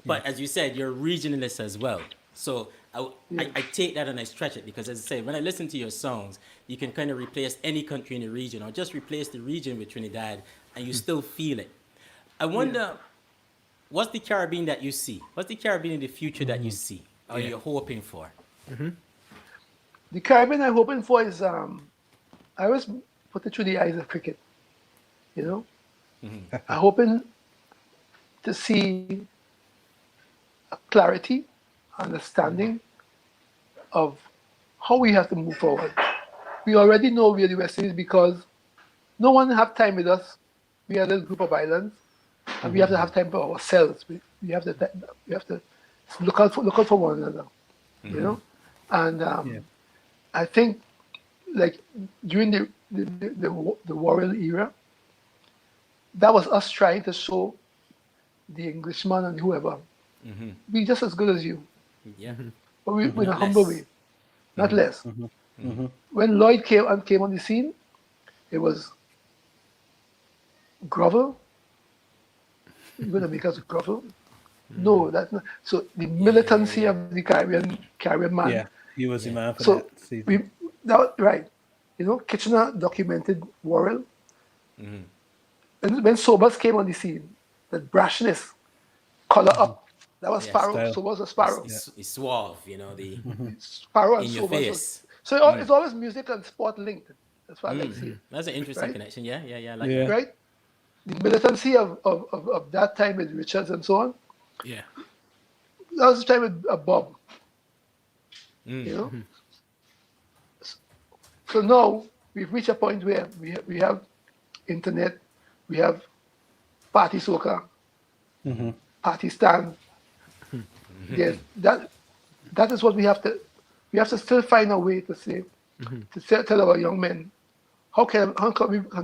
But as you said, you're a regionalist as well. So I take that and I stretch it because, as I say, when I listen to your songs, you can kind of replace any country in the region or just replace the region with Trinidad and you still feel it. I wonder, what's the Caribbean that you see? What's the Caribbean in the future that you see or you're hoping for? The Caribbean I'm hoping for is, I always put it through the eyes of cricket, I'm hoping to see a clarity, understanding of how we have to move forward. We already know we are the West Indies because no one have time with us. We are a group of islands, and we have to have time for ourselves. We have to look out for one another, you know. And I think, like during the Warrior era, that was us trying to show the Englishman and whoever, we just as good as you. Yeah. But we in a Not humble less. way, not less. When Lloyd came on the scene, it was grovel. You're gonna make us grovel? No, that's not. So the militancy of the Caribbean man. Yeah, he was the man for So that season. right, you know, Kitchener documented Worrell. And when Sobers came on the scene, that brashness, color up. That was Yeah, Sparrow. style. Sobers was Sparrow. It's suave, you know, the Sparrow and in your Sobers. face. So it's always music and sport linked. That's what I like to see. That's an interesting Right? connection. Yeah, I like Yeah. that. Right? The militancy of that time with Richards and so on. Yeah. That was the time with Bob. You know? So now we've reached a point where we have internet, we have party soca, party stand. Yes, that is what we have to still find a way to say, to tell our young men, how can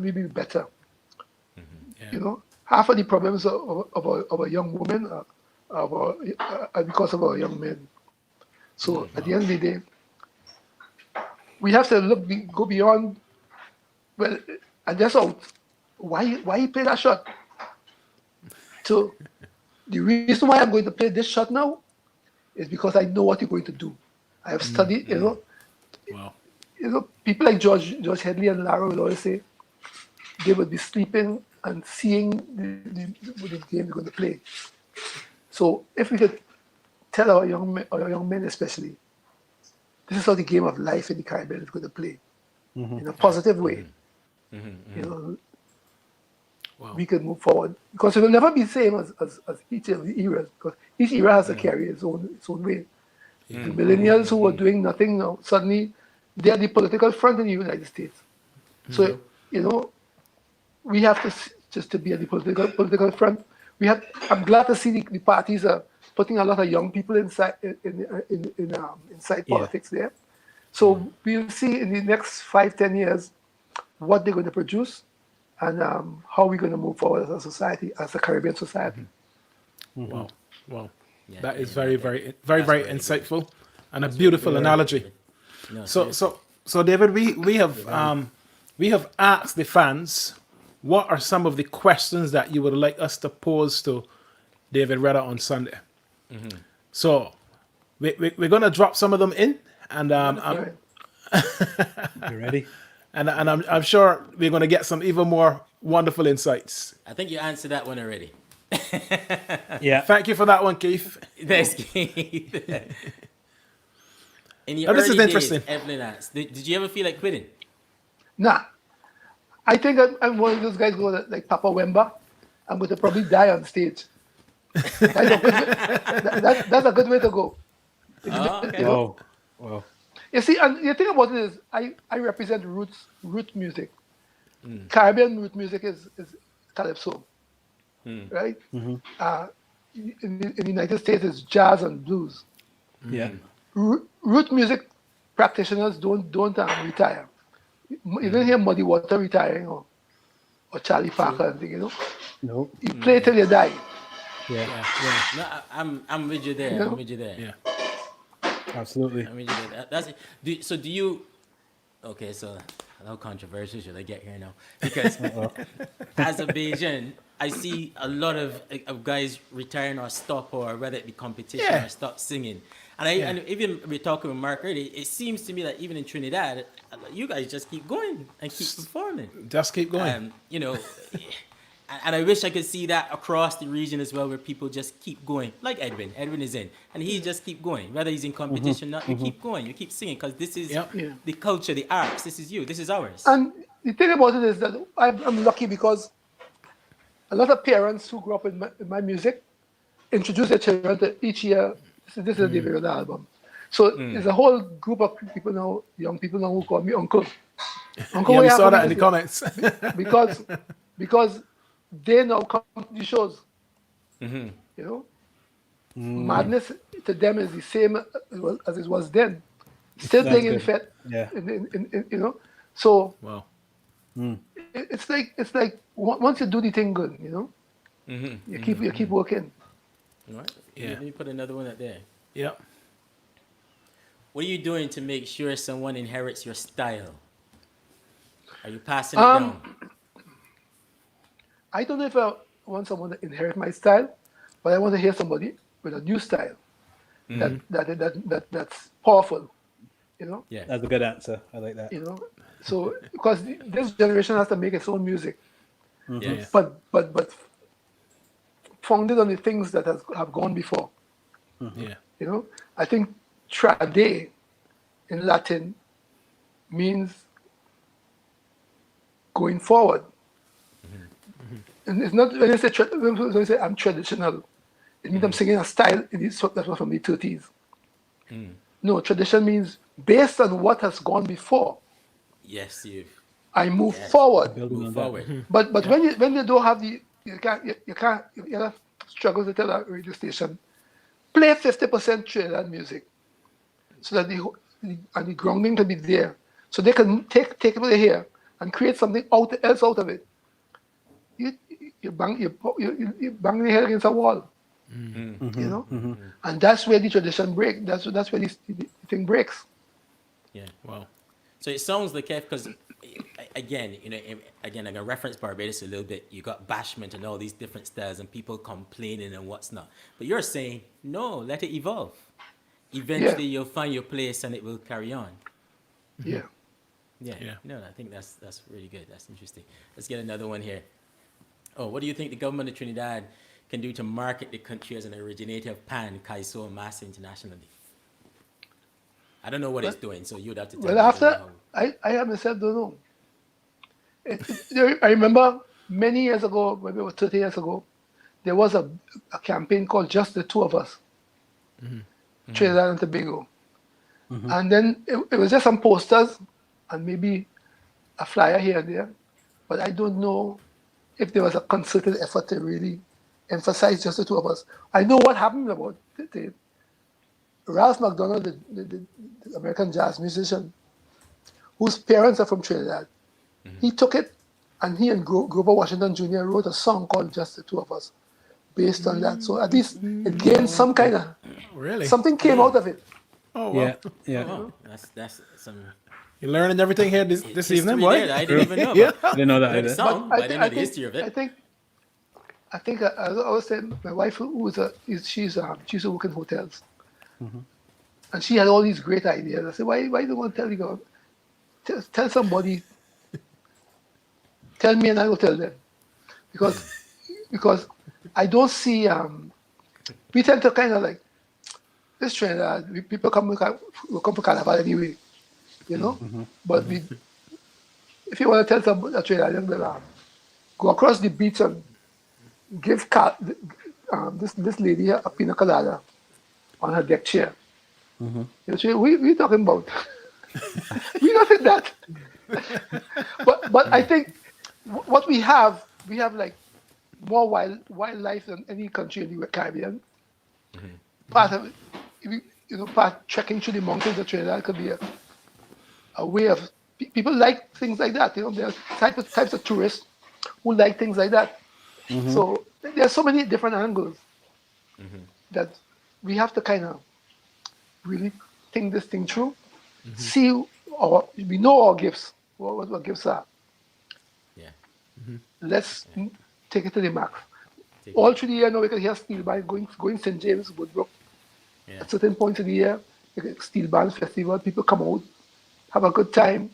we be better? You know, half of the problems of a young woman are because of our young men. So at the end of the day, we have to go beyond. Well, and that's out. Why you play that shot? So the reason why I'm going to play this shot now is because I know what you're going to do. I have studied. You know. Wow. You know, people like George Headley and Lara will always say they would be sleeping and seeing the game they're going to play. So if we could tell our young men especially, this is how the game of life in the Caribbean is going to play in a positive way. You know, we can move forward because it will never be the same as each of the eras, because each era has to carry its own way. The millennials who were doing nothing now, suddenly they are the political front in the United States. So, you know, we have to just to be at the political front. I'm glad to see the parties are putting a lot of young people inside politics there. So we'll see in the next 5-10 years what they're going to produce and how we're going to move forward as a society, as a Caribbean society. Wow. Wow. Yeah, That is yeah, very really insightful and a beautiful analogy. No, So David, we have asked the fans what are some of the questions that you would like us to pose to David Rudder on Sunday. So we're gonna drop some of them in, and Right. You ready? and I'm sure we're gonna get some even more wonderful insights. I think you answered that one already. Yeah. Thank you for that one, Keith. Thanks, Keith. In your Now, this early is interesting. days, Evelyn asked, did you ever feel like quitting? Nah, I think I'm one of those guys who are like Papa Wemba. I'm going to probably die on stage. That's a good way to go. Oh, okay. You know? Wow. You see, and the thing about it is, I represent root music. Caribbean root music is calypso, right? In the United States, it's jazz and blues. Yeah. Root music practitioners don't retire. You don't hear Muddy Water retiring or Charlie Parker and thing, you know. No. You play till you die. Yeah. No, I'm with you there. Yeah. I'm with you there. Yeah. Absolutely. I'm with you there. That's it. So do you? Okay, so how controversial should I get here now? Because as a Bajan, I see a lot of guys retiring or stop, or whether it be competition Yeah. or stop singing. And even we're talking with Mark earlier, it seems to me that even in Trinidad, you guys just keep going and keep performing. Just keep going. You know, and I wish I could see that across the region as well, where people just keep going. Like Edwin is in, and he just keep going. Whether he's in competition or not, you keep going, you keep singing, because this is Yep. Yeah. the culture, the arts. This is you. This is ours. And the thing about it is that I'm lucky because a lot of parents who grew up in my music introduce their children to each year. This is a David Rudder album. So there's a whole group of people now, young people now, who call me uncle. Uncle, Yeah, what we saw happened that in the this year? comments. because they now come to the shows. You know, madness to them is the same as it was then. Still That's playing in good. Fed, Yeah. you know. So Wow. it's like once you do the thing good, you know, you keep working. All right. Yeah. Let me put another one up there. Yeah. What are you doing to make sure someone inherits your style? Are you passing it down? I don't know if I want someone to inherit my style, but I want to hear somebody with a new style that's powerful, you know. Yeah. That's a good answer. I like that. You know, so because this generation has to make its own music, Yes. but founded on the things that have gone before. Yeah. You know, I think trade in Latin means going forward. And it's not when I say I'm traditional, it means I'm singing a style that was from the 30s. No, tradition means based on what has gone before, Yes, I move forward. Building move on that. forward. But when you don't have you can't struggle to tell a radio station play 50% Trinidad music, so that the grounding can be there, so they can take it over here and create something else out of it. You bang your head against a wall, you know, and that's where the tradition breaks. That's where the thing breaks. Yeah. Wow. So it sounds like, because again, I'm gonna reference Barbados a little bit. You got bashment and all these different styles and people complaining and what's not. But you're saying, no, let it evolve. Eventually you'll find your place and it will carry on. Yeah. Yeah. Yeah. No, I think that's really good. That's interesting. Let's get another one here. Oh, what do you think the government of Trinidad can do to market the country as an originator of pan, calypso, and mass internationally? I don't know what it's doing, so you'd have to tell me. Well, after I myself don't know. I remember many years ago, maybe about 30 years ago, there was a campaign called Just the Two of Us, Trinidad and Tobago. And then it was just some posters and maybe a flyer here and there. But I don't know if there was a concerted effort to really emphasize just the two of us. I know what happened about it. Ralph McDonald, the American jazz musician, whose parents are from Trinidad, he took it and he and Grover Washington Jr. wrote a song called Just the Two of Us based on that. So at least it gained some kind of, Really? something came out of it. Oh, wow. Yeah. Yeah. Oh, that's some You're learning everything here this history evening, boy. there that I didn't even know. Yeah. I didn't know that I know the either. song, but I didn't know the history of I it. think I always say my wife, she's working in hotels, and she had all these great ideas. I said, why do you want to tell you? Go, tell somebody. Tell me, and I will tell them, because I don't see. We tend to kind of like this Trinidad. People come for Carnival anyway, you know. But if you want to tell somebody a Trinidadian, then go across the beach and give this lady a pina colada on her deck chair. You know, we talking about. We not in that. but I think what we have like more wildlife than any country in the Caribbean. Part of it, trekking through the mountains of Trinidad could be a way of people like things like that. You know, there are types of tourists who like things like that. So there are so many different angles that we have to kind of really think this thing through. See, we know our gifts, what gifts are. Yeah. Let's take it to the max. All through the year now, we can hear steel band going St. James, Woodbrook. Yeah. At certain points of the year, steel band festival, people come out, have a good time.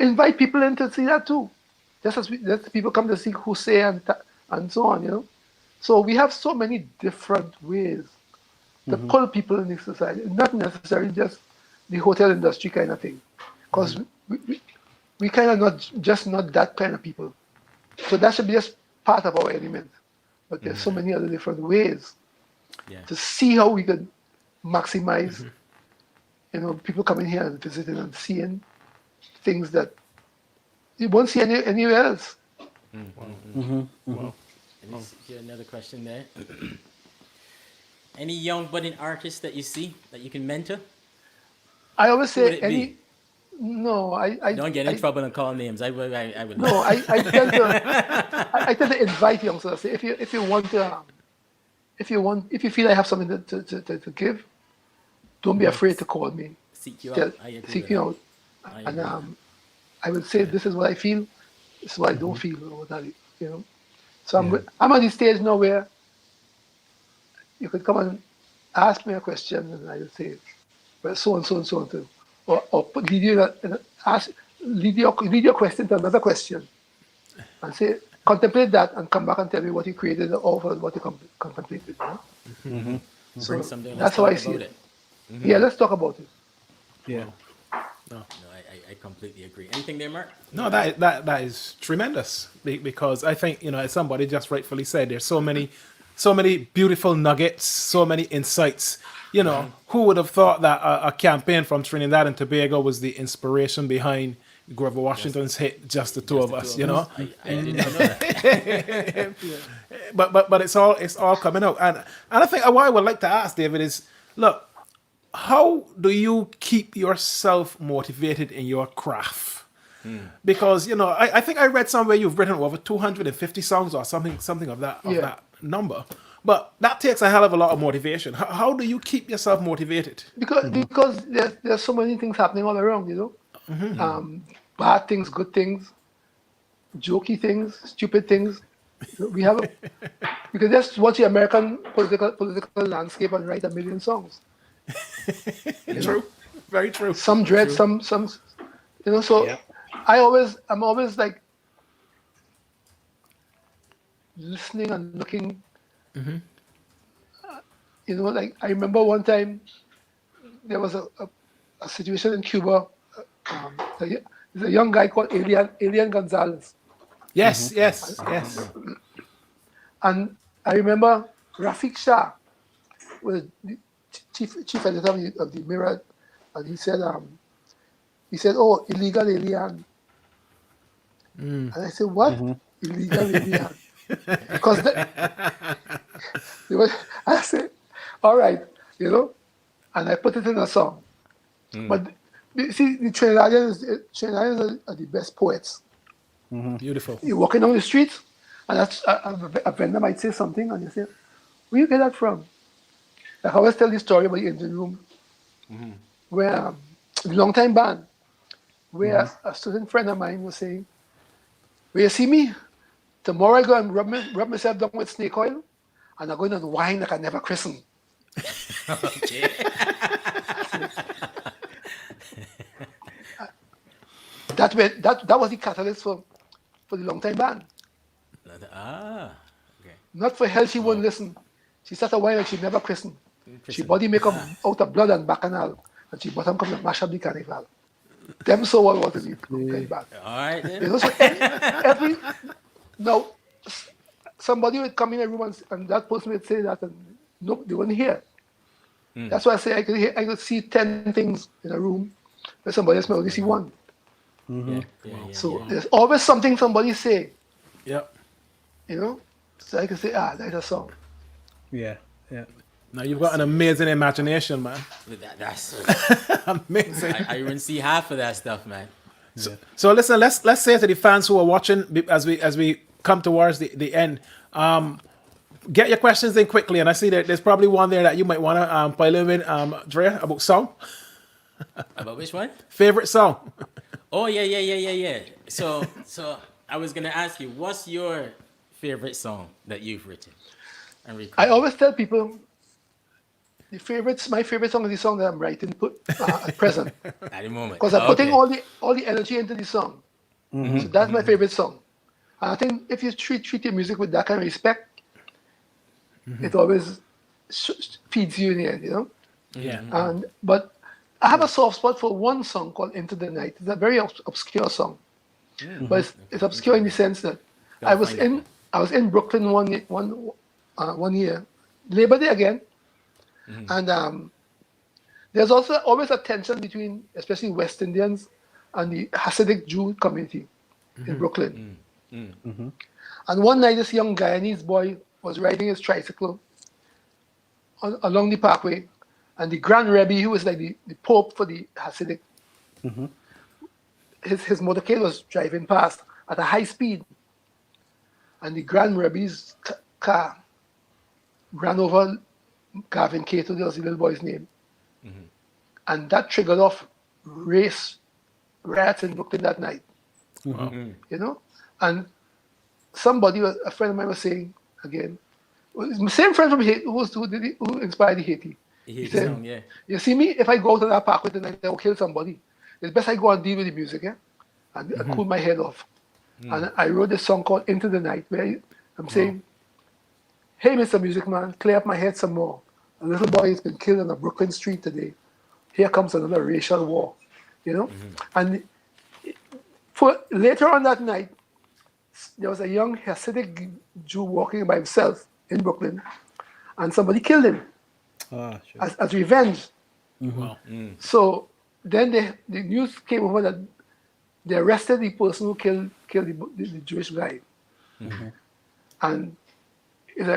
Invite people in to see that too. Just as people come to see Hussein and so on, you know. So we have so many different ways to pull people in the society, not necessarily just the hotel industry kind of thing, because we kind of not that kind of people. So that should be just part of our element. But there's so many other different ways to see how we can maximize people coming here and visiting and seeing things that you won't see anywhere else. Let me see another question there. Any young budding artists that you see that you can mentor? I always Who would say it be? no, I Don't get in I, trouble and call names. I would. no, I tend to invite youngsters. I say, if you want to, if you feel I have something to give, don't be afraid to call me. Seek you Tell- out. I agree seek with me that. out, I and agree. I would say this is what I feel, this is what I don't feel, or what I. So I'm at the stage now where you could come and ask me a question, and I would say, well, so and so and so and so, or lead you lead your question to another question, and say contemplate that, and come back and tell me what you created or what you contemplated. So Bring something. that's Let's how I talk see about it. it. Yeah, let's talk about it. Yeah. No, I completely agree. Anything there, Mark? No, that is tremendous because I think as somebody just rightfully said, there's so many beautiful nuggets, so many insights. Who would have thought that a campaign from Trinidad and Tobago was the inspiration behind Grover Washington's hit "Just the Two of Us"? I did not know that. But it's all coming out, and I think what I would like to ask David is, look, how do you keep yourself motivated in your craft? Because I think I read somewhere you've written over 250 songs or something of that that number, but that takes a hell of a lot of motivation. How do you keep yourself motivated? Because there's so many things happening all around. Bad things, good things, jokey things, stupid things. We have you can just watch the American political landscape and write a million songs. True, very true. Some dread, some So Yeah. I'm always like listening and looking. Like I remember one time there was a situation in Cuba. There's a young guy called Alien Gonzalez, Yes. and I remember Rafik Shah was the chief editor of the Mirror, and he said, "Oh, illegal alien," and I said, "What? Illegal alien?" Because I said, "All right," and I put it in a song. But you see, the Trinidadians are the best poets. Beautiful. You're walking down the street, and a vendor might say something, and you say, "Where you get that from?" Like I always tell this story about the engine room, where the long time band, where a student friend of mine was saying, "Where you see me? Tomorrow I go and rub myself down with snake oil, and I'm going to wine like I never christened." Okay. That was the catalyst for the long time band. Okay. Not for hell she won't listen. She started wine and she never christened. She body make up out of blood and bacchanal, and she bottom come to mash up the carnival. Them so what was the long time band. All right then. So now somebody would come in a room and that person would say that, and no, they wouldn't hear. That's why I say I could see 10 things in a room, but somebody else may only see one. Yeah, So there's always something somebody say, Yep. So I can say, that's a song. Yeah. Now you've got an amazing imagination, man. That's Amazing. I even see half of that stuff, man. So listen, let's say to the fans who are watching as we come towards the end, get your questions in quickly. And I see that there's probably one there that you might want to pile in, Drea, about song. About which one? Favorite song. Oh yeah. So I was gonna ask you, what's your favorite song that you've written and I recorded? always tell people my favorite song is the song that I'm writing at present, At the moment. because I'm putting Okay. all the energy into the song. So that's my favorite song. And I think if you treat your music with that kind of respect, it always feeds you in the end, Yeah. But I have a soft spot for one song called "Into the Night." It's a very obscure song, but it's obscure in the sense that I was in Brooklyn one year, Labor Day again, and There's also always a tension between, especially West Indians and the Hasidic Jew community in Brooklyn. And one night, this young Guyanese boy was riding his tricycle along the parkway, and the Grand Rebbe, who was like the Pope for the Hasidic, his motorcade was driving past at a high speed, and the Grand Rebbe's car ran over Gavin Cato, that was the little boy's name, and that triggered off riots in Brooklyn that night. You know, and a friend of mine was saying again, the same friend from Haiti who inspired the Haiti. He said, song, yeah. "You see me, if I go to that park with the night, I will kill somebody. It's best I go and deal with the music, yeah, and cool my head off." And I wrote this song called "Into the Night," where I'm saying, "Hey, Mr. Music Man, clear up my head some more. A little boy has been killed on a Brooklyn street today. Here comes another racial war," you know. And for later on that night, there was a young Hasidic Jew walking by himself in Brooklyn, and somebody killed him as revenge. So then the news came over that they arrested the person who killed the Jewish guy, and it's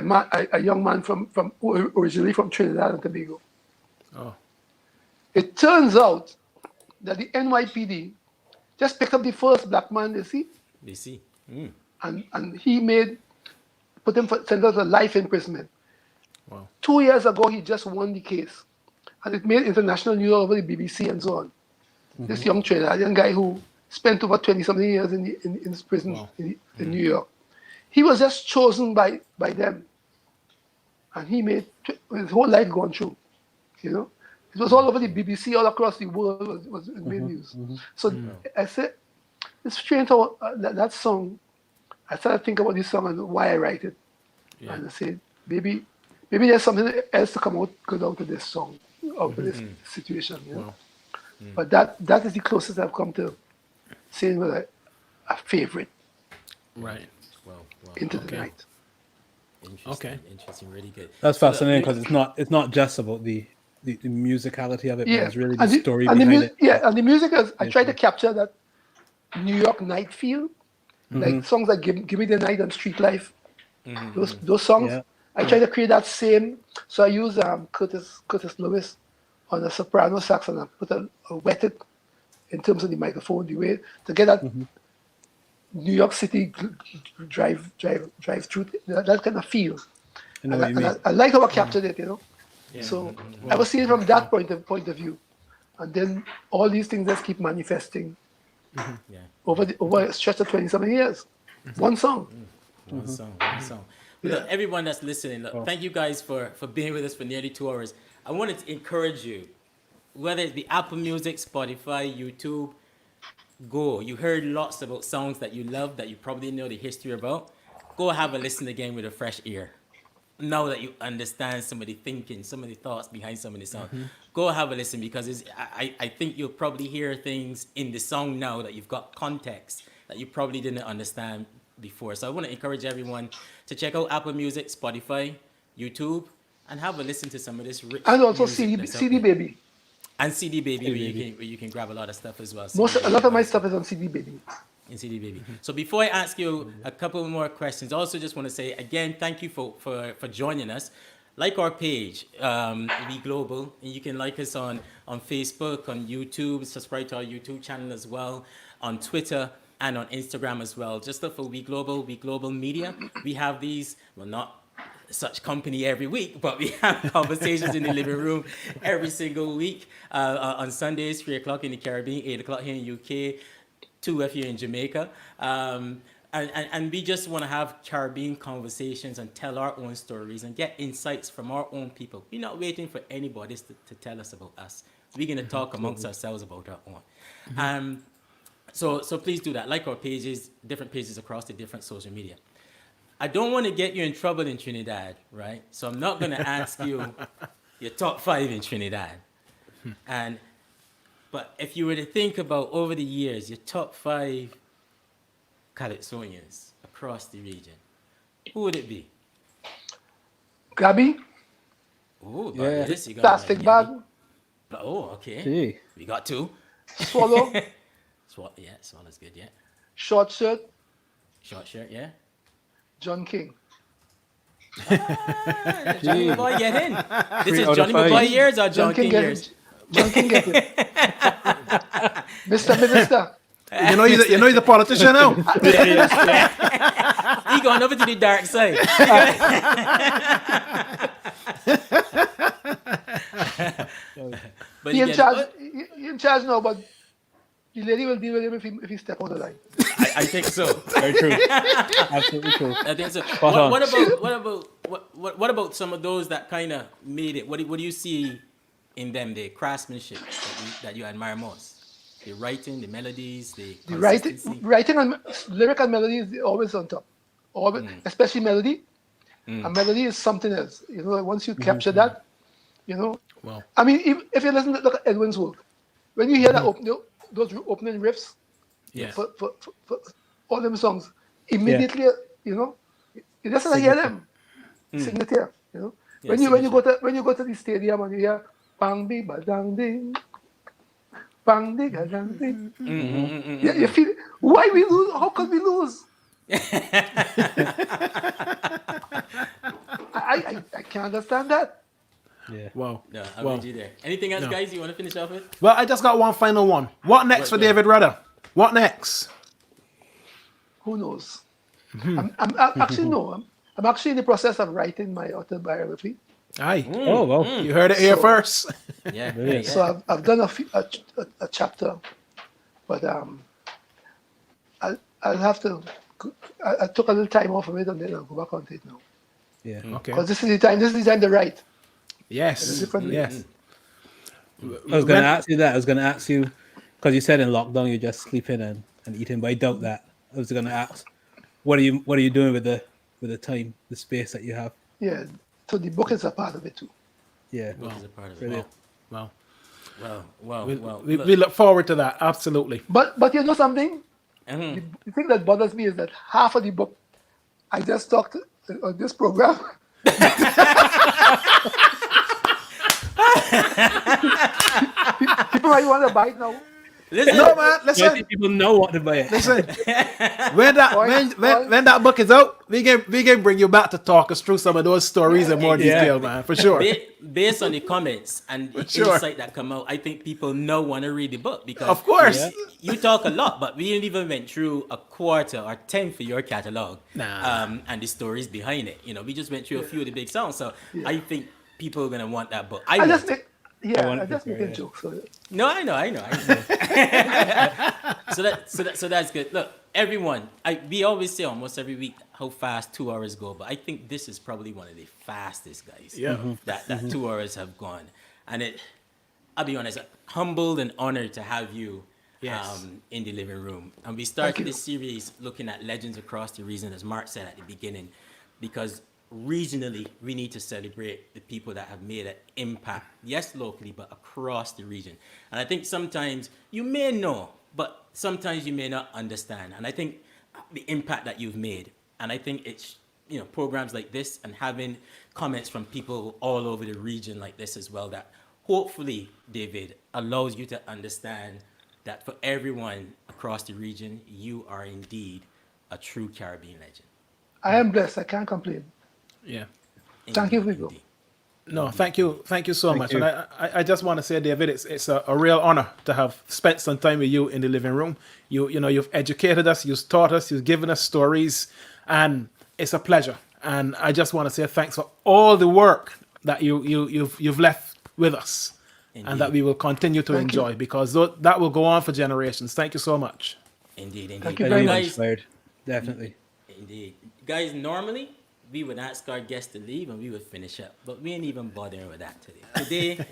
a young man from originally from Trinidad and Tobago. It turns out that the NYPD just picked up the first black man they see, and he put him sentenced to life imprisonment. 2 years ago, he just won the case, and it made international news all over the BBC and so on. This young Trinidadian guy who spent over 20-something years in this prison in New York. He was just chosen by them, and he made his whole life gone through. You know, it was all over the BBC, all across the world was made news. So I said, it's strange how that song. I started to think about this song and why I write it, and I said, maybe there's something else to come out of this song, out of this situation. You know? But that is the closest I've come to saying was a favorite. Right. Into the Night. Interesting, really good. That's fascinating because it's not just about the musicality of it, but it's really the and story and behind it. Yeah, and the music is, I try to capture that New York night feel, like songs like Give Me the Night and Street Life. Those songs, I try to create that same. So I use Curtis Lewis on a soprano sax, and I put a wet it in terms of the microphone, the way to get that New York City drive through that kind of feel. I like how I captured it, you know. So I was seeing it from that point of view, and then all these things just keep manifesting over a stretch of 20-something years. One song. One song. Look, everyone that's listening, look, thank you guys for being with us for nearly 2 hours. I wanted to encourage you, whether it be Apple Music, Spotify, YouTube, go. You heard lots about songs that you love that you probably know the history about. Go have a listen again with a fresh ear. Now that you understand some of the thinking, some of the thoughts behind some of the songs, go have a listen, because I think you'll probably hear things in the song now that you've got context that you probably didn't understand before. So I want to encourage everyone to check out Apple Music, Spotify, YouTube, and have a listen to some of this rich And also music CD Baby. and CD Baby, where you can grab a lot of stuff as well. A lot of my stuff is on CD Baby. In CD Baby. So before I ask you a couple more questions, I also just want to say again, thank you for joining us. Like our page, We Global, and you can like us on Facebook, on YouTube, subscribe to our YouTube channel as well, on Twitter and on Instagram as well. Just look for We Global Media. We have these, well, not such company every week, but we have conversations in the living room every single week, on Sundays, 3 o'clock in the Caribbean, 8 o'clock here in the UK, 2 if you're in Jamaica. And we just want to have Caribbean conversations and tell our own stories and get insights from our own people. We're not waiting for anybody to tell us about us. We're going to talk amongst ourselves about our own. So please do that. Like our pages, different pages across the different social media. I don't want to get you in trouble in Trinidad, right? So I'm not going to ask you your top 5 in Trinidad. But if you were to think about over the years, your top 5 calypsonians across the region, who would it be? Gabby, Oh, Yeah. this you got Plastic right, Bag, Oh, okay. Gee. We got two. Swallow, Swallow's good, yeah. Short Shirt, Short shirt, yeah. John King. Johnny Boy get in. This is out of Johnny five. Boy years or John King get years? it. John King get it. Mr. Minister. You know he's a politician now. He going over to the dark side. But He you in get charge. it. He in charge now, but the lady will deal with him if he step out the line. I think so. Very true. Absolutely true. I think so. on. What about some of those that kind of made it? What do you see in them? The craftsmanship that you admire most? The writing, the melodies, the The consistency. writing and lyric and melody is always on top. Always, especially melody. A melody is something else. You know, once you capture that, you know. Wow. I mean, if you listen to look at Edwin's work, when you hear that those opening riffs Yeah. for all them songs, immediately, you know, you just hear them. Signature, you know. Yeah, when you go to the stadium and you hear bang ding ba dang ding. Bang ding ba dang ding. You feel why we lose? How could we lose? I can't understand that. Yeah. Wow. No, I'm Wow. with you there. Anything else, guys, you want to finish off with? Well, I just got one final one. What next for What, yeah. David Rudder? What next? Who knows? I'm actually no. I'm actually in the process of writing my autobiography. Aye. Oh, well. You heard it here So- first. Yeah. Brilliant. So I've done a chapter, but I'll have to. I took a little time off of it and then I'll go back on to it now. Yeah. Okay. Because this is the time. This is the time to write. Yes. different- Yes. I was going to ask you that. I was going to ask you, because you said in lockdown you're just sleeping and eating, but I doubt that. I was going to ask, what are you doing with the time, the space that you have? Yeah. So the book is a part of it too. Yeah. Book is a part of it. Brilliant. Well, Well. we look forward to that. Absolutely. But you know something? Mhm. The thing that bothers me is that half of the book I just talked on this program. People might want to buy it now. Listen, No, man. I Listen. think people know what to buy it. Listen. When that book is out, we can bring you back to talk us through some of those stories in more Yeah. detail, man. For sure. based on the comments and the Sure. insight that come out, I think people now want to read the book because Of course. Yeah. you talk a lot, but we didn't even went through a quarter or 10th of your catalog, Nah. and the stories behind it. You know, we just went through a few of the big songs, so Yeah. I think people are gonna want that book. I just make want I it just before, making yeah. jokes. So No, I know. So that's good. Look, everyone, we always say almost every week how fast 2 hours go, but I think this is probably one of the fastest, guys. Yeah. That 2 hours have gone, and I'll be honest, humbled and honored to have you. Yes. In the living room, and we started you. this series looking at legends across the region, as Mark said at the beginning, because regionally we need to celebrate the people that have made an impact, yes, locally, but across the region. And I think sometimes you may know, but sometimes you may not understand. And I think the impact that you've made, and I think it's programs like this and having comments from people all over the region like this as well, that hopefully, David, allows you to understand that for everyone across the region, you are indeed a true Caribbean legend. I am blessed. I can't complain. Yeah. Thank you, Vigo. Indeed. No, thank you so much. you. And I just want to say, David, it's a real honor to have spent some time with you in the living room. You've educated us, you've taught us, you've given us stories, and it's a pleasure. And I just want to say thanks for all the work that you've left with us, and that we will continue to Thank you. enjoy, because that will go on for generations. Thank you so much. Indeed. Thank you I very really much. inspired. Definitely. Indeed. Guys, normally we would ask our guests to leave and we would finish up, but we ain't even bothering with that today. Today,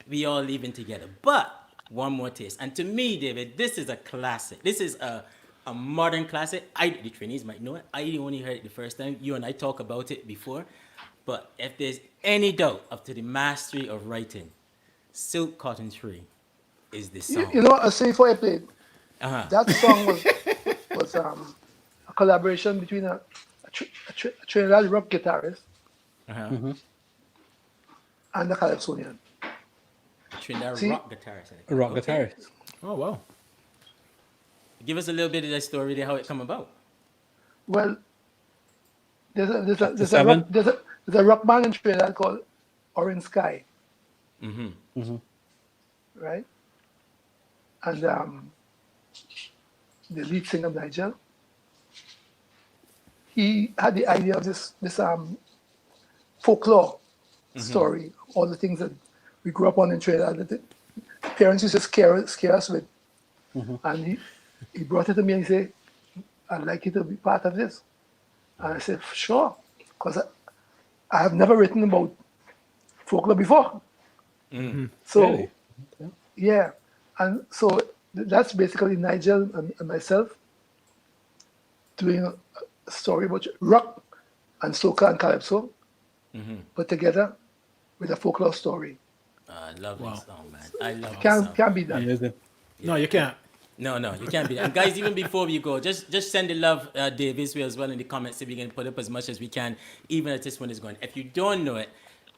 we all leaving together. But one more taste. And to me, David, this is a classic. This is a modern classic. The trainees might know it. I only heard it the first time. You and I talked about it before. But if there's any doubt up to the mastery of writing, Silk Cotton Tree is the song. You know what? I'll say before I played. Uh-huh. That song was a collaboration between a Trinidad rock guitarist Uh-huh. and a calypsonian. Trinidad See? rock guitarist. A rock Okay. guitarist. Oh wow. Give us a little bit of that story there, how it come about. Well, there's seven? a rock band in Trinidad called Orange Sky. Right? And the lead singer Nigel, he had the idea of this folklore story, all the things that we grew up on in Trinidad that the parents used to scare us with. And he brought it to me and he said, I'd like you to be part of this. And I said, sure, because I have never written about folklore before. So, Really? yeah. And so that's basically Nigel and myself doing a story about rock and soca and calypso put together with a folklore story. I love this song, man. I love this song. Can't be done. Amazing. No, you can't. No, you can't be that. And guys, even before we go, just send the love David's way as well in the comments so we can put up as much as we can, even as this one is going. If you don't know it,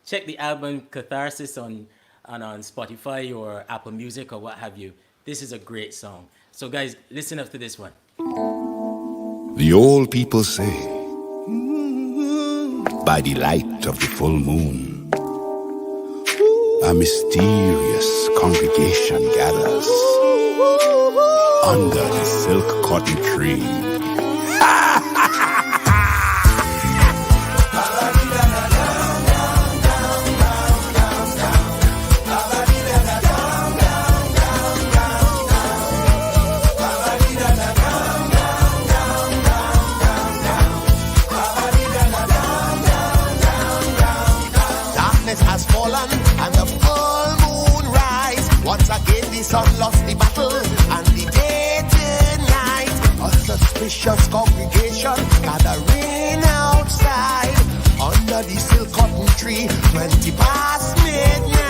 check the album Catharsis on Spotify or Apple Music or what have you. This is a great song. So guys, listen up to this one. The old people say, by the light of the full moon, a mysterious congregation gathers under the silk cotton tree. Darkness has fallen and the full moon rise. Once again the sun lost the battle and the day turned night. A suspicious congregation gathering outside under the silk cotton tree, 20 past midnight.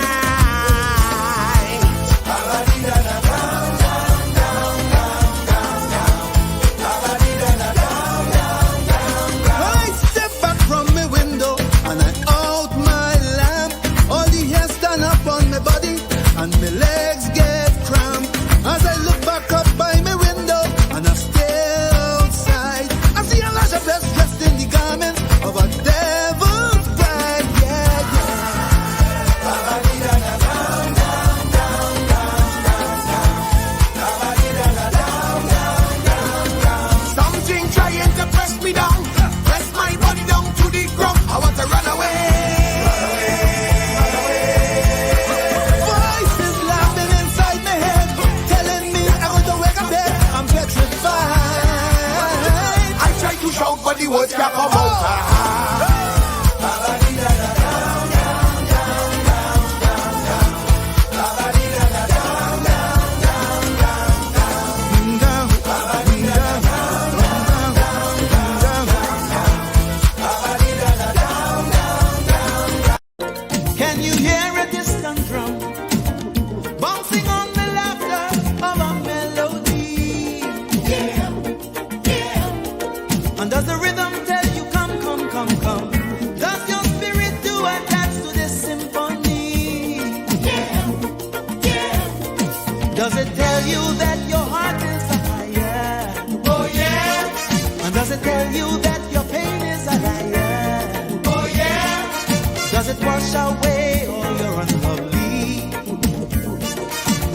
I step back from my window and I out my lamp. All the hair stand up on my body and my legs get cramped. As I look back up by my window and I stare outside, I see a lot of us dressed in the garments of a devil's bride. Yeah, something trying to press me down, press my body down to the ground. I want to run away. Voices laughing inside my head, telling me I want to wake up dead. I'm petrified. I try to shout, but the words can't come out. Can you hear a distant drum bouncing on the laughter of a melody? Yeah, yeah. And does the rhythm tell you come, come, come, come? Does your spirit do a dance to this symphony? Yeah, yeah. Does it tell you that your heart is a fire? Oh yeah. And does it tell you that your pain is a liar? Oh yeah. Does it wash away all your unlovely?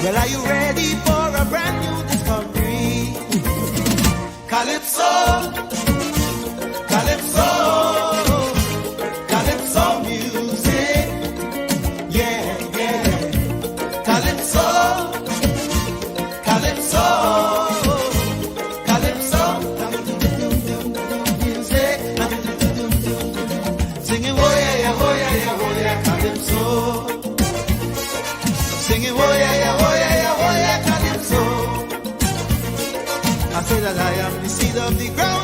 Well, are you ready for a brand new discovery? Calypso, calypso, calypso music. Yeah, yeah. Calypso, calypso, calypso music. Singing, oh yeah, yeah, oh yeah, yeah, oh yeah, calypso. Singing, oh yeah, yeah, oh yeah, yeah, oh yeah, calypso. I say that I am the seed of the ground.